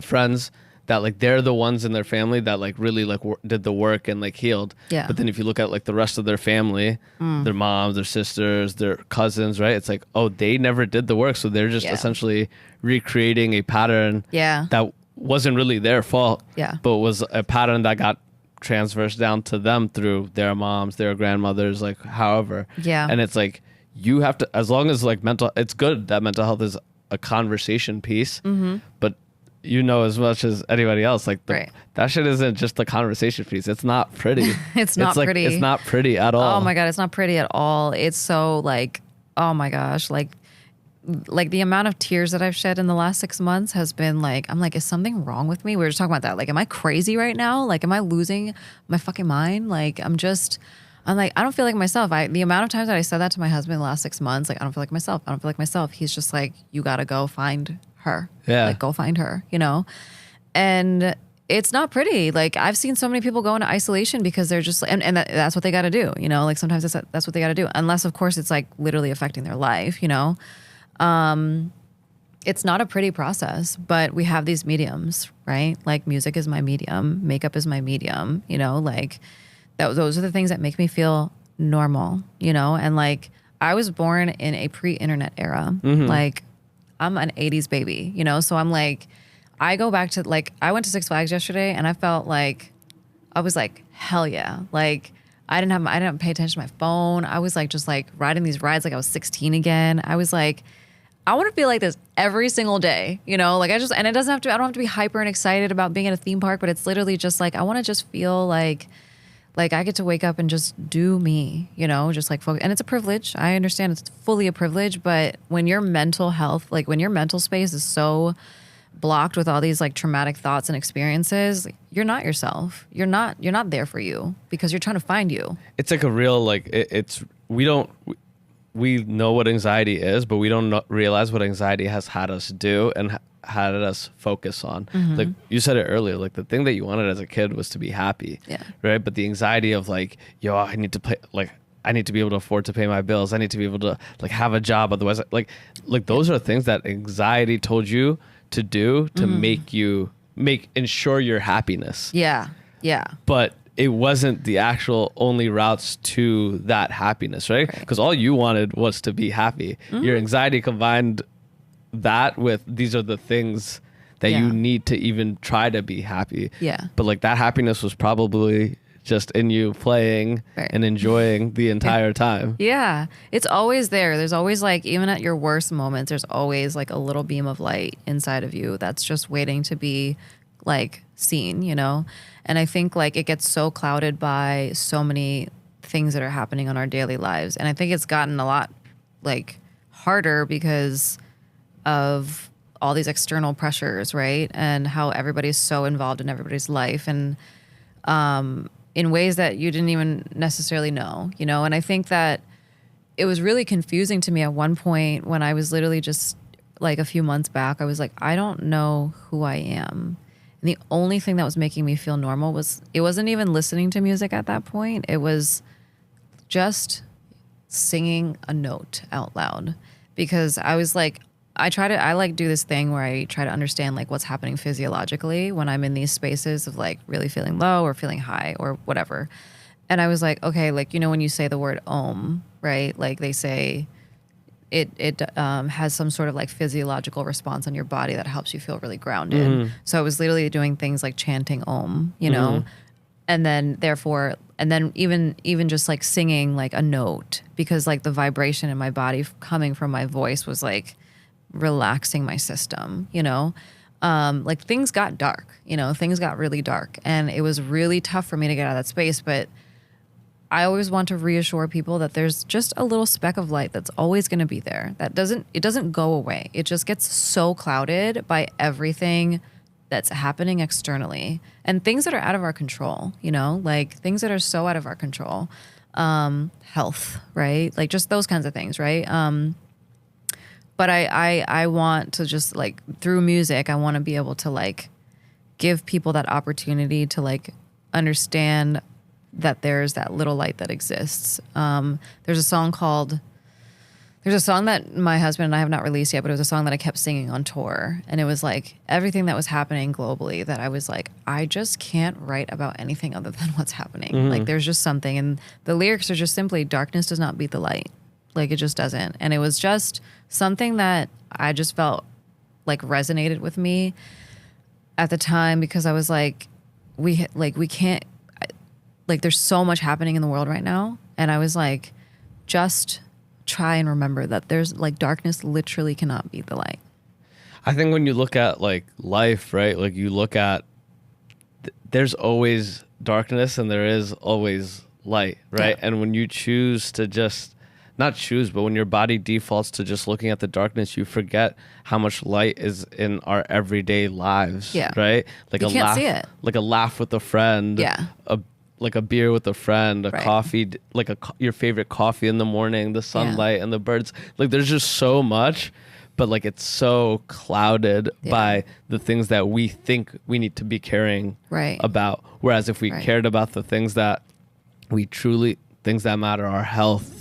[SPEAKER 2] friends that like they're the ones in their family that like really like did the work and like healed. Yeah. But then if you look at like the rest of their family, their moms, their sisters, their cousins, right? It's like, oh, they never did the work, so they're just essentially recreating a pattern that wasn't really their fault, but was a pattern that got transversed down to them through their moms, their grandmothers, like however. Yeah. And it's like you have to, as long as like it's good that mental health is a conversation piece, but you know as much as anybody else, like that shit isn't just a conversation piece. It's not pretty.
[SPEAKER 3] It's not pretty.
[SPEAKER 2] It's not pretty at all.
[SPEAKER 3] Oh my God, it's not pretty at all. It's so like, oh my gosh, like the amount of tears that I've shed in the last 6 months has been like, I'm like, is something wrong with me? We were just talking about that. Like, am I crazy right now? Like, am I losing my fucking mind? Like, I'm like, I don't feel like myself. The amount of times that I said that to my husband in the last 6 months, like, I don't feel like myself. I don't feel like myself. He's just like, you got to go find her. Yeah. Like, go find her, you know? And it's not pretty. Like, I've seen so many people go into isolation because they're just, and that's what they got to do, you know? Like, sometimes that's what they got to do. Unless, of course, it's like literally affecting their life, you know? It's not a pretty process, but we have these mediums, right? Like music is my medium, makeup is my medium, you know, like those are the things that make me feel normal, you know? And like, I was born in a pre-internet era. Like I'm an 80s baby, you know? So I'm like, I go back to like, I went to Six Flags yesterday and I felt like, I was like, hell yeah. Like I didn't pay attention to my phone. I was like, just like riding these rides like I was 16 again. I was like, I want to feel like this every single day, you know, like and it doesn't have to, I don't have to be hyper and excited about being at a theme park, but it's literally just like, I want to just feel like I get to wake up and just do me, you know, just like focus. And it's a privilege. I understand it's fully a privilege, but when your mental health, like when your mental space is so blocked with all these like traumatic thoughts and experiences, like, you're not yourself. You're not there for you because you're trying to find you. It's
[SPEAKER 2] like a real, like we know what anxiety is, but we don't realize what anxiety has had us do and had us focus on. Like you said it earlier, like the thing that you wanted as a kid was to be happy, right? But the anxiety of like, yo, I need to be able to afford to pay my bills. I need to be able to like have a job. Otherwise, like those are things that anxiety told you to do to ensure your happiness. Yeah. But it wasn't the actual only routes to that happiness, right? Because all you wanted was to be happy. Your anxiety combined that with these are the things that you need to even try to be happy. Yeah. But like that happiness was probably just in you playing and enjoying the entire time.
[SPEAKER 3] Yeah. It's always there. There's always like, even at your worst moments, there's always like a little beam of light inside of you that's just waiting to be like seen, you know? And I think like it gets so clouded by so many things that are happening on our daily lives. And I think it's gotten a lot like harder because of all these external pressures, right? And how everybody's so involved in everybody's life and in ways that you didn't even necessarily know, you know? And I think that it was really confusing to me at one point when I was literally just like a few months back. I was like, I don't know who I am. And the only thing that was making me feel normal was, it wasn't even listening to music at that point. It was just singing a note out loud, because I was like, I like do this thing where I try to understand like what's happening physiologically when I'm in these spaces of like really feeling low or feeling high or whatever. And I was like, okay, like, you know, when you say the word om, right? Like they say it has some sort of like physiological response on your body that helps you feel really grounded. So I was literally doing things like chanting om, you know, and then therefore, and then even just like singing like a note, because like the vibration in my body coming from my voice was like relaxing my system, you know. Like things got dark, you know, things got really dark, and it was really tough for me to get out of that space. But I always want to reassure people that there's just a little speck of light that's always going to be there. It doesn't go away. It just gets so clouded by everything that's happening externally and things that are out of our control, you know, like things that are so out of our control. Health, right? Like just those kinds of things, right? But I want to just like through music, I want to be able to like give people that opportunity to like understand that there's that little light that exists. There's a song that my husband and I have not released yet, but it was a song that I kept singing on tour. And it was like everything that was happening globally that I was like, I just can't write about anything other than what's happening. Like there's just something. And the lyrics are just simply, darkness does not beat the light. Like it just doesn't. And it was just something that I just felt like resonated with me at the time, because I was like, we can't, like there's so much happening in the world right now. And I was like, just try and remember that there's like darkness literally cannot beat the light.
[SPEAKER 2] I think when you look at like life, right? Like you look at, there's always darkness and there is always light, right? Yeah. And when you choose to just, not choose, but when your body defaults to just looking at the darkness, you forget how much light is in our everyday lives, right? Like
[SPEAKER 3] you can't see it.
[SPEAKER 2] Like a laugh with a friend, like a beer with a friend, a coffee, like your favorite coffee in the morning, the sunlight and the birds. Like there's just so much, but like it's so clouded by the things that we think we need to be caring about. Whereas if we cared about the things that we truly, things that matter, our health,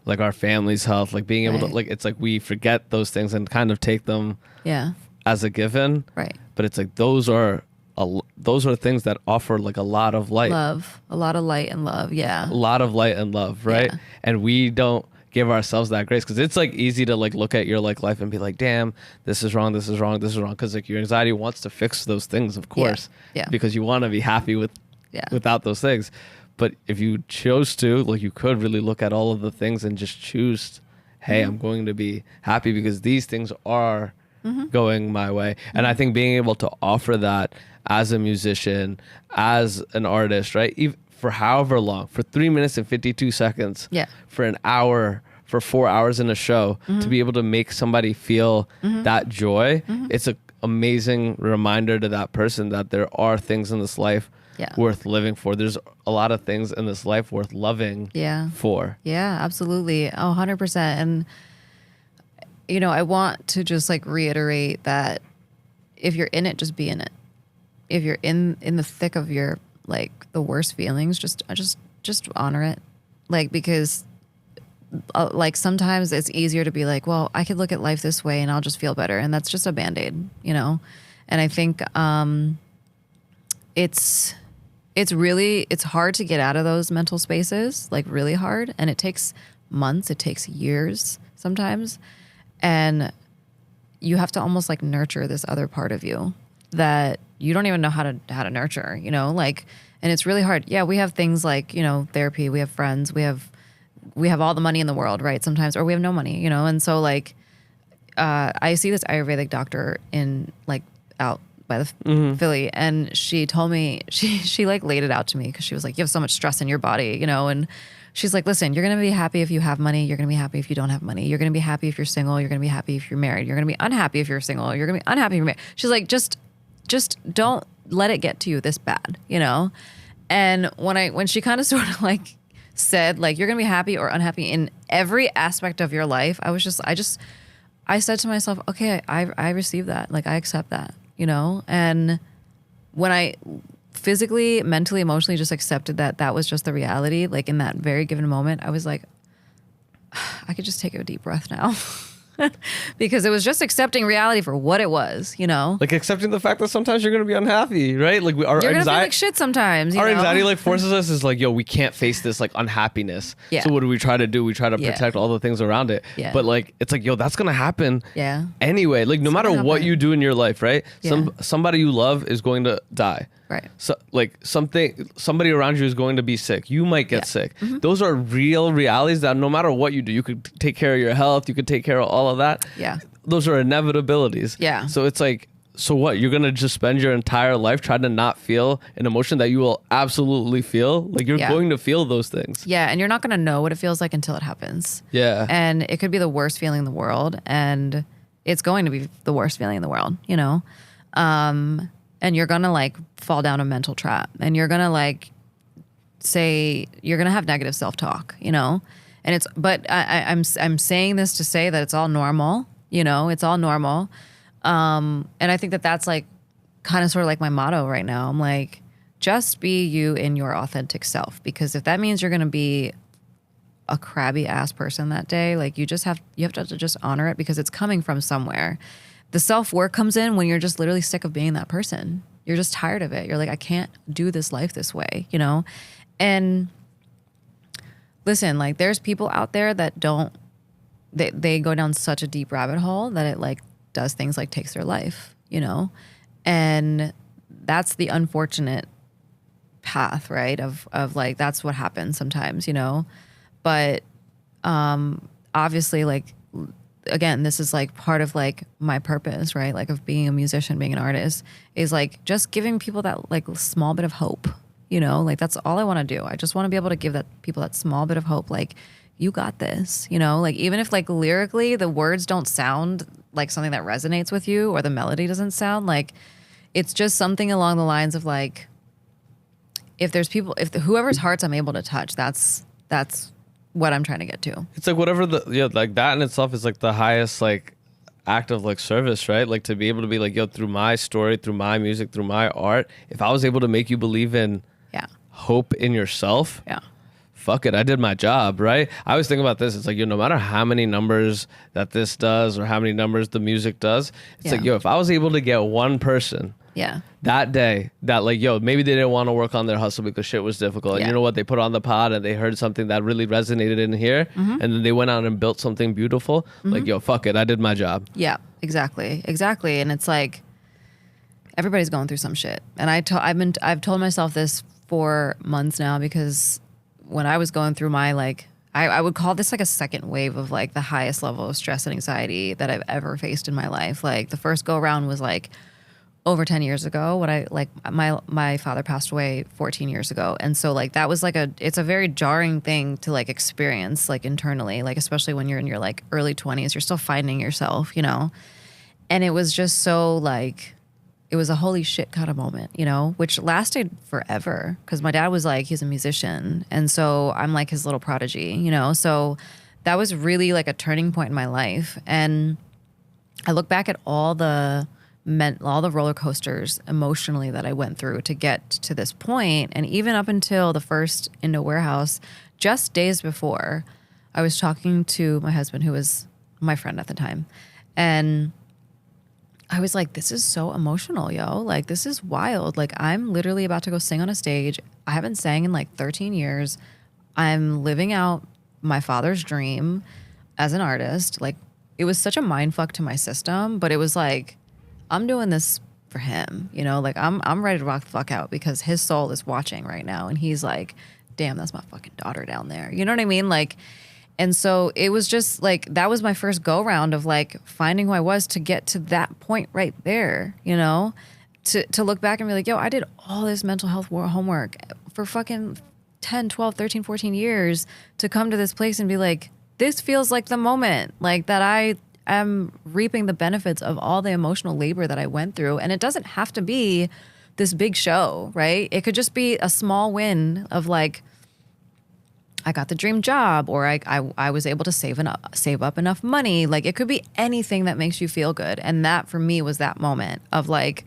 [SPEAKER 2] like our family's health, like being able to, like, it's like we forget those things and kind of take them as a given. Right. But it's like those are things that offer like a lot of light.
[SPEAKER 3] A lot of light and love. Yeah.
[SPEAKER 2] A lot of light and love. Right. Yeah. And we don't give ourselves that grace, because it's like easy to like look at your like life and be like, damn, this is wrong. This is wrong. This is wrong. Because like your anxiety wants to fix those things, of course, because you want to be happy without those things. But if you chose to, like you could really look at all of the things and just choose, hey, I'm going to be happy because these things are going my way. And I think being able to offer that as a musician, as an artist, right? Even for however long, for 3 minutes and 52 seconds, for an hour, for 4 hours in a show, to be able to make somebody feel that joy, it's an amazing reminder to that person that there are things in this life worth living for. There's a lot of things in this life worth loving for. Yeah, absolutely.
[SPEAKER 3] 100%. And, you know, I want to just like reiterate that if you're in it, just be in it. If you're in the thick of your, like the worst feelings, just honor it. Like, because like sometimes it's easier to be like, well, I could look at life this way and I'll just feel better. And that's just a Band-Aid, you know? And I think, it's hard to get out of those mental spaces, like really hard. And it takes months, it takes years sometimes. And you have to almost like nurture this other part of you that you don't even know how to nurture, you know, like, and it's really hard. Yeah. We have things like, you know, therapy, we have friends, we have all the money in the world, right? Sometimes, or we have no money, you know? And so like, I see this Ayurvedic doctor in like out by the Philly, and she told me, she like laid it out to me, because she was like, you have so much stress in your body, you know? And she's like, listen, you're going to be happy if you have money. You're going to be happy if you don't have money. You're going to be happy if you're single. You're going to be happy if you're married. You're going to be unhappy if you're single. You're going to be unhappy if you're married. She's like, just don't let it get to you this bad, you know? And when she kind of sort of like said like you're gonna be happy or unhappy in every aspect of your life, I said to myself, okay, I receive that. Like I accept that, you know? And when I physically, mentally, emotionally just accepted that that was just the reality, like in that very given moment, I was like, I could just take a deep breath now. Because it was just accepting reality for what it was, you know?
[SPEAKER 2] Like accepting the fact that sometimes you're going to be unhappy, right? Like our
[SPEAKER 3] You're gonna feel
[SPEAKER 2] anxiety,
[SPEAKER 3] like shit sometimes.
[SPEAKER 2] our
[SPEAKER 3] you know?
[SPEAKER 2] anxiety like forces us is like, yo, we can't face this like unhappiness.
[SPEAKER 3] Yeah.
[SPEAKER 2] So what do we try to do? We try to
[SPEAKER 3] Yeah.
[SPEAKER 2] protect all the things around it.
[SPEAKER 3] Yeah.
[SPEAKER 2] But like, it's like, yo, that's going to happen.
[SPEAKER 3] Yeah.
[SPEAKER 2] Anyway, like no matter
[SPEAKER 3] gonna
[SPEAKER 2] what
[SPEAKER 3] happen.
[SPEAKER 2] you do in your life, right?
[SPEAKER 3] Yeah.
[SPEAKER 2] Somebody you love is going to die.
[SPEAKER 3] Right.
[SPEAKER 2] So like somebody around you is going to be sick. You might get
[SPEAKER 3] Yeah.
[SPEAKER 2] sick. Those are real realities that no matter what you do, you could take care of your health. You could take care of all of that.
[SPEAKER 3] Yeah.
[SPEAKER 2] Those are inevitabilities.
[SPEAKER 3] Yeah.
[SPEAKER 2] So it's like, so what? You're going to just spend your entire life trying to not feel an emotion that you will absolutely feel? Like you're
[SPEAKER 3] Yeah.
[SPEAKER 2] going to feel those things.
[SPEAKER 3] Yeah. And you're not going to know what it feels like until it happens.
[SPEAKER 2] Yeah.
[SPEAKER 3] And it could be the worst feeling in the world. And it's going to be the worst feeling in the world, you know? And you're going to like fall down a mental trap. And you're going to like say, you're going to have negative self-talk, you know? And it's, but I'm saying this to say that it's all normal, you know? It's all normal. And I think that that's like kind of sort of like my motto right now. I'm like, just be you in your authentic self. Because if that means you're going to be a crabby ass person that day, like you have to just honor it because it's coming from somewhere. The self-work comes in when you're just literally sick of being that person. You're just tired of it. You're like, I can't do this life this way, you know? And listen, like there's people out there that they go down such a deep rabbit hole that it like does things like takes their life, you know? And that's the unfortunate path, right? Of like, that's what happens sometimes, you know? But obviously, like, again, this is like part of like my purpose, right? Like of being a musician, being an artist, is like just giving people that like small bit of hope, you know? Like that's all I want to do. I just want to be able to give that people that small bit of hope, like you got this, you know? Like even if like lyrically the words don't sound like something that resonates with you or the melody doesn't sound like, it's just something along the lines of like, if there's people, if whoever's hearts I'm able to touch, that's what I'm trying to get to.
[SPEAKER 2] It's like whatever like that in itself is like the highest like act of like service, right? Like to be able to be like, yo, through my story, through my music, through my art, if I was able to make you believe in hope in yourself, fuck it, I did my job, right? I always think about this. It's like, yo, no matter how many numbers that this does or how many numbers the music does, it's like, yo, if I was able to get one person that day that like, yo, maybe they didn't want to work on their hustle because shit was difficult. And you know what? They put on the pod and they heard something that really resonated in here. And then they went out and built something beautiful. Like, yo, fuck it, I did my job.
[SPEAKER 3] Yeah, exactly. And it's like, everybody's going through some shit. And I've told myself this for months now because when I was going through my like, I would call this like a second wave of like the highest level of stress and anxiety that I've ever faced in my life. Like the first go around was like over 10 years ago when I like my father passed away 14 years ago. And so like that was like it's a very jarring thing to like experience like internally, like especially when you're in your like early 20s, you're still finding yourself, you know? And it was just so like, it was a holy shit kind of moment, you know, which lasted forever because my dad was like, he's a musician. And so I'm like his little prodigy, you know? So that was really like a turning point in my life. And I look back at all the roller coasters emotionally that I went through to get to this point. And even up until the first Indo Warehouse, just days before, I was talking to my husband, who was my friend at the time. And I was like, this is so emotional, yo. Like, this is wild. Like, I'm literally about to go sing on a stage. I haven't sang in like 13 years. I'm living out my father's dream as an artist. Like, it was such a mind fuck to my system, but it was like, I'm doing this for him, you know? Like, I'm ready to rock the fuck out because his soul is watching right now. And he's like, damn, that's my fucking daughter down there. You know what I mean? Like, and so it was just like, that was my first go round of like finding who I was to get to that point right there, you know, to look back and be like, yo, I did all this mental health homework for fucking 10, 12, 13, 14 years to come to this place and be like, this feels like the moment, like that I am reaping the benefits of all the emotional labor that I went through. And it doesn't have to be this big show, right? It could just be a small win of like, I got the dream job, or I was able to save up enough money. Like it could be anything that makes you feel good. And that for me was that moment of like,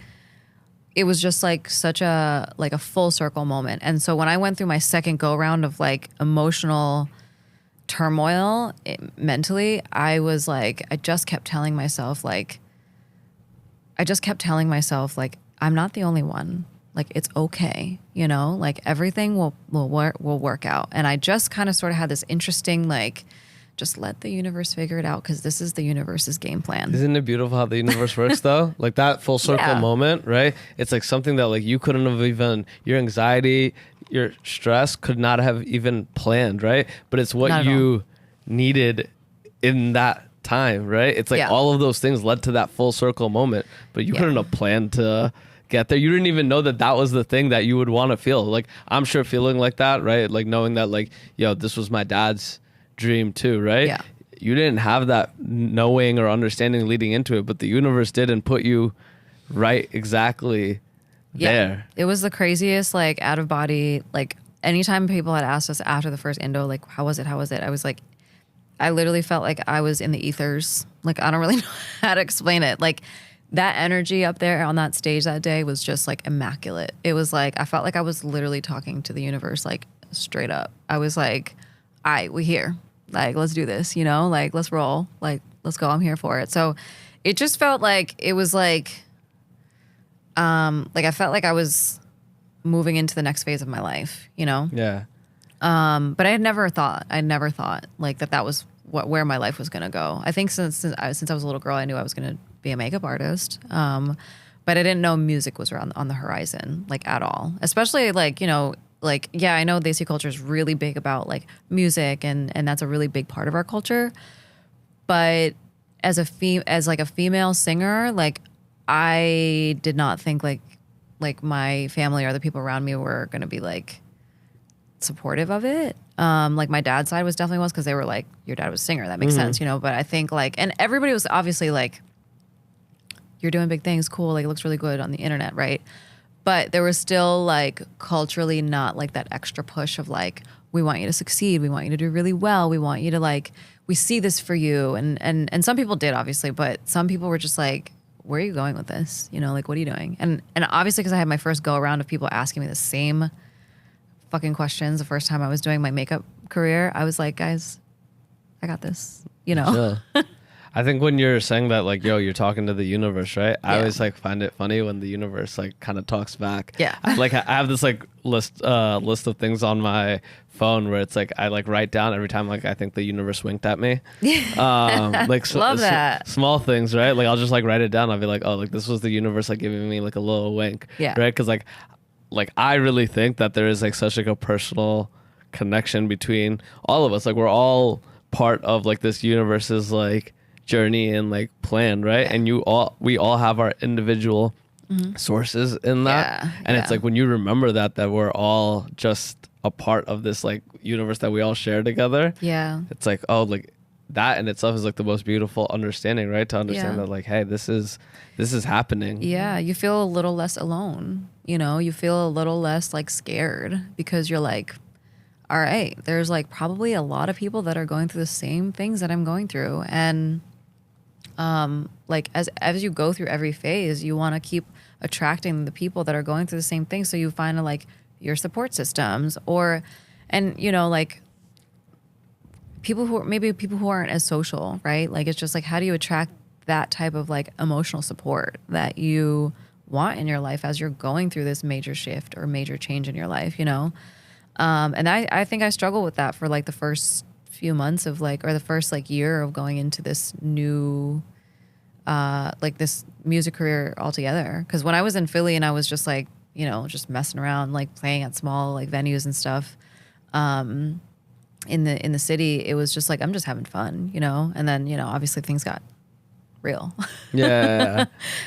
[SPEAKER 3] it was just like such a full circle moment. And so when I went through my second go round of like emotional turmoil mentally, I was like, I just kept telling myself like, I'm not the only one. Like it's okay, you know, like everything will work out. And I just kind of sort of had this interesting like, just let the universe figure it out because this is the universe's game plan.
[SPEAKER 2] Isn't it beautiful how the universe works though? Like that full circle moment, right? It's like something that like you couldn't have even, your anxiety, your stress could not have even planned, right? But it's what you needed in that time, right? It's like all of those things led to that full circle moment, but you couldn't have planned to get there. You didn't even know that that was the thing that you would want to feel. Like I'm sure feeling like that, right? Like knowing that like, yo, this was my dad's dream too, right?
[SPEAKER 3] Yeah.
[SPEAKER 2] You didn't have that knowing or understanding leading into it, but the universe did and put you right exactly there.
[SPEAKER 3] It was the craziest like out of body, like anytime people had asked us after the first Indo, like how was it? I was like, I literally felt like I was in the ethers. Like I don't really know how to explain it. Like that energy up there on that stage that day was just like immaculate. It was like, I felt like I was literally talking to the universe, like straight up. I was like, all right, we here. Like, let's do this, you know, like, let's roll. Like, let's go. I'm here for it. So it just felt like, it was like I felt like I was moving into the next phase of my life, you know?
[SPEAKER 2] Yeah.
[SPEAKER 3] But I'd never thought like that was where my life was going to go. I think since I was a little girl, I knew I was going to be a makeup artist. But I didn't know music was on the horizon, like at all. Especially like, you know, like, yeah, I know Desi culture is really big about like music and that's a really big part of our culture. But as a female singer, like I did not think like my family or the people around me were going to be like supportive of it. Like my dad's side definitely was because they were like, your dad was a singer. That makes sense, you know? But I think like, and everybody was obviously like, you're doing big things. Cool. Like it looks really good on the internet. Right. But there was still like culturally not like that extra push of like, we want you to succeed. We want you to do really well. We want you to like, we see this for you. And some people did obviously, but some people were just like, where are you going with this? You know, like, what are you doing? And obviously because I had my first go around of people asking me the same fucking questions the first time I was doing my makeup career, I was like, guys, I got this, you know?
[SPEAKER 2] Sure. I think when you're saying that, like, yo, you're talking to the universe, right? I always like find it funny when the universe like kind of talks back.
[SPEAKER 3] Yeah.
[SPEAKER 2] Like I have this like list of things on my phone where it's like I like write down every time like I think the universe winked at me. Like
[SPEAKER 3] Love that.
[SPEAKER 2] Small things, right? Like I'll just like write it down. I'll be like, oh, like this was the universe like giving me like a little wink.
[SPEAKER 3] Yeah.
[SPEAKER 2] Right? Because like I really think that there is like such like a personal connection between all of us. Like we're all part of like this universe's like journey and like plan, right? And we all have our individual sources in that. And it's like when you remember that we're all just a part of this like universe that we all share together.
[SPEAKER 3] Yeah.
[SPEAKER 2] It's like, oh, like that in itself is like the most beautiful understanding, right? To understand that like, hey, this is happening.
[SPEAKER 3] Yeah, you feel a little less alone, you know? You feel a little less like scared because you're like, all right, there's like probably a lot of people that are going through the same things that I'm going through. And like as you go through every phase, you want to keep attracting the people that are going through the same thing. So you find like your support systems and you know, like people who aren't as social, right? Like it's just like, how do you attract that type of like emotional support that you want in your life as you're going through this major shift or major change in your life, you know? And I think I struggled with that for like the first few months of like, or the first like year of going into this new, like this music career altogether. Cause when I was in Philly and I was just like, you know, just messing around, like playing at small like venues and stuff, in the city, it was just like, I'm just having fun, you know? And then, you know, obviously things got real.
[SPEAKER 2] Yeah.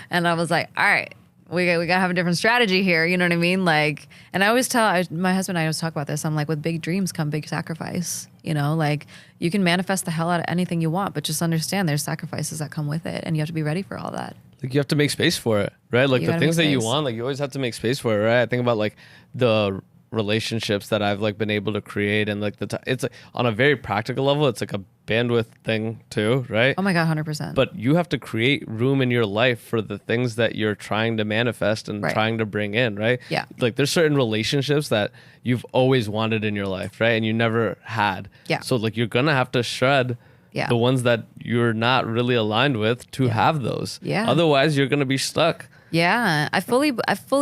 [SPEAKER 3] And I was like, all right, we gotta have a different strategy here. You know what I mean? Like, and I always tell my husband and I always talk about this. I'm like, with big dreams come big sacrifice. You know, like you can manifest the hell out of anything you want, but just understand there's sacrifices that come with it, and you have to be ready for all that.
[SPEAKER 2] Like you have to make space for it, right? Like the things that you want, like you always have to make space for it, right? I think about like the relationships that I've like been able to create, and like it's like, on a very practical level, it's like a bandwidth thing too, right?
[SPEAKER 3] Oh my God, 100%.
[SPEAKER 2] But you have to create room in your life for the things that you're trying to manifest and
[SPEAKER 3] Right.
[SPEAKER 2] trying to bring in, right?
[SPEAKER 3] Yeah.
[SPEAKER 2] Like there's certain relationships that you've always wanted in your life, right? And you never had.
[SPEAKER 3] Yeah.
[SPEAKER 2] So like you're gonna have to shred
[SPEAKER 3] Yeah.
[SPEAKER 2] the ones that you're not really aligned with to have those.
[SPEAKER 3] Yeah.
[SPEAKER 2] Otherwise you're gonna be stuck.
[SPEAKER 3] Yeah, I fully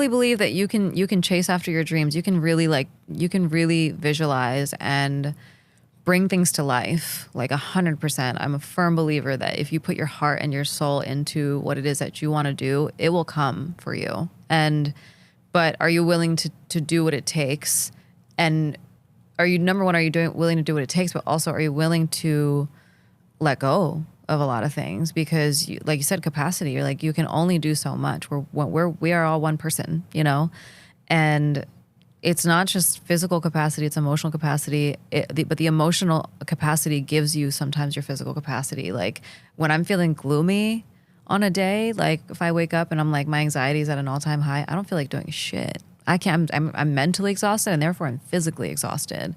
[SPEAKER 3] believe that you can chase after your dreams. You can really visualize and bring things to life, like 100%. I'm a firm believer that if you put your heart and your soul into what it is that you want to do, it will come for you. But are you willing to do what it takes? And number one, willing to do what it takes, but also are you willing to let go of a lot of things? Because like you said, capacity, you're like, you can only do so much. We are all one person, you know? And it's not just physical capacity, it's emotional capacity. But the emotional capacity gives you sometimes your physical capacity. Like when I'm feeling gloomy on a day, like if I wake up and I'm like, my anxiety is at an all-time high, I don't feel like doing shit. I'm mentally exhausted, and therefore I'm physically exhausted.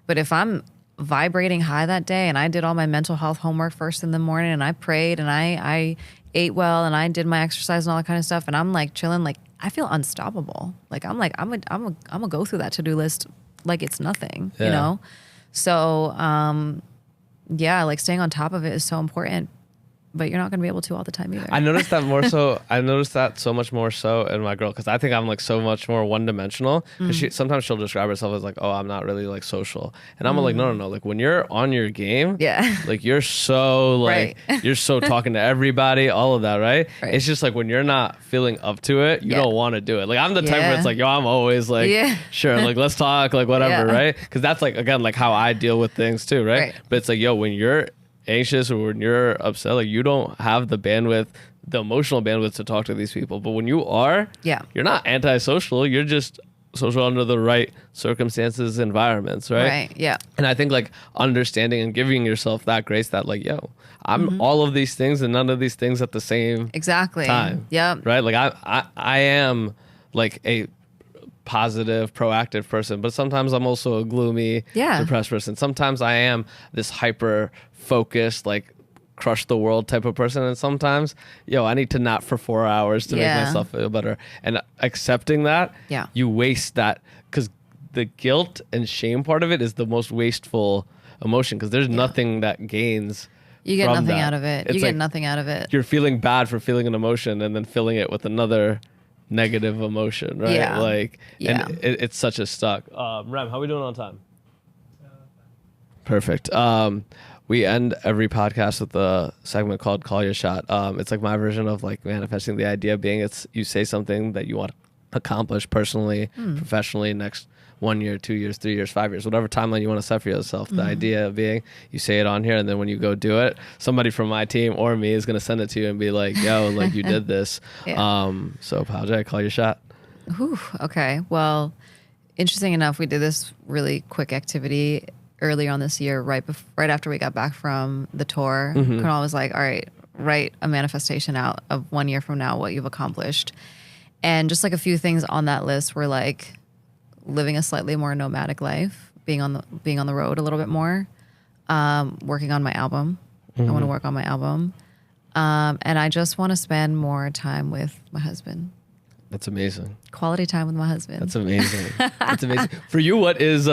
[SPEAKER 3] But if I'm vibrating high that day and I did all my mental health homework first in the morning, and I prayed, and I ate well, and I did my exercise and all that kind of stuff, and I'm like chilling, like I feel unstoppable. Like I'm gonna go through that to-do list like it's nothing, you know? So yeah, like staying on top of it is so important, but you're not going to be able to all the time either.
[SPEAKER 2] I noticed that more so. I noticed that so much more so in my girl, because I think I'm like so much more one dimensional. Because sometimes she'll describe herself as like, oh, I'm not really like social, and I'm like, no. Like when you're on your game,
[SPEAKER 3] Yeah.
[SPEAKER 2] like you're so like
[SPEAKER 3] Right.
[SPEAKER 2] you're so talking to everybody, all of that, right?
[SPEAKER 3] Right.
[SPEAKER 2] It's just like when you're not feeling up to it, you
[SPEAKER 3] Yeah.
[SPEAKER 2] don't want to do it. Like I'm the type where
[SPEAKER 3] Yeah.
[SPEAKER 2] it's like, yo, I'm always like,
[SPEAKER 3] Yeah.
[SPEAKER 2] sure, like let's talk, like whatever,
[SPEAKER 3] Yeah.
[SPEAKER 2] right? Because that's like again like how I deal with things too, right?
[SPEAKER 3] Right.
[SPEAKER 2] But it's like, yo, when you're anxious or when you're upset, like you don't have the bandwidth, the emotional bandwidth to talk to these people. But when you are,
[SPEAKER 3] Yeah.
[SPEAKER 2] you're not antisocial, you're just social under the right circumstances, environments, right?
[SPEAKER 3] Right. Yeah.
[SPEAKER 2] And I think like understanding and giving yourself that grace that like, yo, I'm all of these things and none of these things at the same
[SPEAKER 3] Exactly.
[SPEAKER 2] time.
[SPEAKER 3] Yep.
[SPEAKER 2] Right? Like I am like a positive, proactive person, but sometimes I'm also a gloomy,
[SPEAKER 3] Yeah.
[SPEAKER 2] depressed person. Sometimes I am this hyper focused, like crush the world type of person, and sometimes, yo, I need to nap for 4 hours to
[SPEAKER 3] Yeah.
[SPEAKER 2] make myself feel better. And accepting that,
[SPEAKER 3] Yeah.
[SPEAKER 2] you waste that, because the guilt and shame part of it is the most wasteful emotion, because there's nothing that gains.
[SPEAKER 3] You get
[SPEAKER 2] from
[SPEAKER 3] nothing
[SPEAKER 2] that.
[SPEAKER 3] out of it.
[SPEAKER 2] It's
[SPEAKER 3] You get
[SPEAKER 2] like
[SPEAKER 3] nothing out of it.
[SPEAKER 2] You're feeling bad for feeling an emotion and then filling it with another negative emotion, right?
[SPEAKER 3] Yeah.
[SPEAKER 2] Like,
[SPEAKER 3] Yeah.
[SPEAKER 2] and it's such a stuck. Rem, how we doing on time? Perfect. We end every podcast with a segment called Call Your Shot. It's like my version of like manifesting. The idea being it's you say something that you want to accomplish personally, professionally, next 1 year, 2 years, 3 years, 5 years, whatever timeline you want to set for yourself. The idea being you say it on here, and then when you go do it, somebody from my team or me is going to send it to you and be like, yo, like you did this.
[SPEAKER 3] Yeah.
[SPEAKER 2] So Payal Jay, call your shot.
[SPEAKER 3] Whew, okay. Well, interesting enough, we did this really quick activity earlier on this year, right after we got back from the tour. Kunal was like, all right, write a manifestation out of 1 year from now, what you've accomplished. And just like a few things on that list were like living a slightly more nomadic life, being on the road a little bit more, working on my album. I want to work on my album. And I just want to spend more time with my husband.
[SPEAKER 2] That's amazing.
[SPEAKER 3] Quality time with my husband.
[SPEAKER 2] That's amazing. That's amazing. For you, what is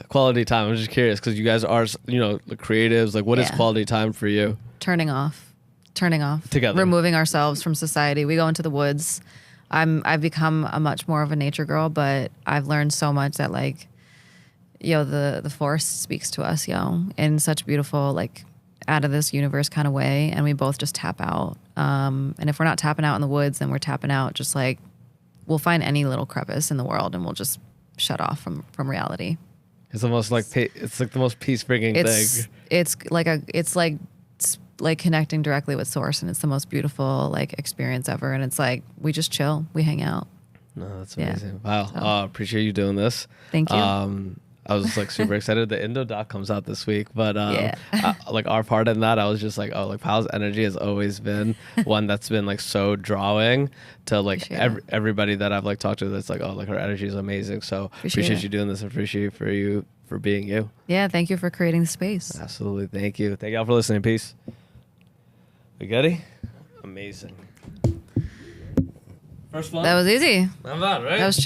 [SPEAKER 2] quality time? I'm just curious because you guys are, the creatives. Like, what is
[SPEAKER 3] Yeah.
[SPEAKER 2] quality time for you?
[SPEAKER 3] Turning off
[SPEAKER 2] Together.
[SPEAKER 3] removing ourselves from society. We go into the woods. I've become a much more of a nature girl, but I've learned so much that like, the forest speaks to us, in such beautiful, like out of this universe kind of way. And we both just tap out. And if we're not tapping out in the woods, then we're tapping out just like, we'll find any little crevice in the world and we'll just shut off from reality.
[SPEAKER 2] It's almost like it's like the most peace bringing thing.
[SPEAKER 3] It's like connecting directly with source, and it's the most beautiful like experience ever. And it's like we just chill, we hang out.
[SPEAKER 2] No, that's
[SPEAKER 3] Yeah.
[SPEAKER 2] amazing. Wow.
[SPEAKER 3] So.
[SPEAKER 2] Appreciate you doing this.
[SPEAKER 3] Thank you.
[SPEAKER 2] I was just like super excited. The Indo doc comes out this week, but
[SPEAKER 3] Yeah.
[SPEAKER 2] like our part in that, I was just like, oh, like Payal's energy has always been one that's been like so drawing to like
[SPEAKER 3] Appreciate it.
[SPEAKER 2] everybody that I've like talked to. That's like, oh, like her energy is amazing. So appreciate
[SPEAKER 3] it.
[SPEAKER 2] you doing this. Appreciate for you for being you.
[SPEAKER 3] Yeah, thank you for creating the space.
[SPEAKER 2] Absolutely, thank you. Thank y'all for listening. Peace. We goody? Amazing. First one.
[SPEAKER 3] That was easy.
[SPEAKER 2] Not bad, right?
[SPEAKER 3] That was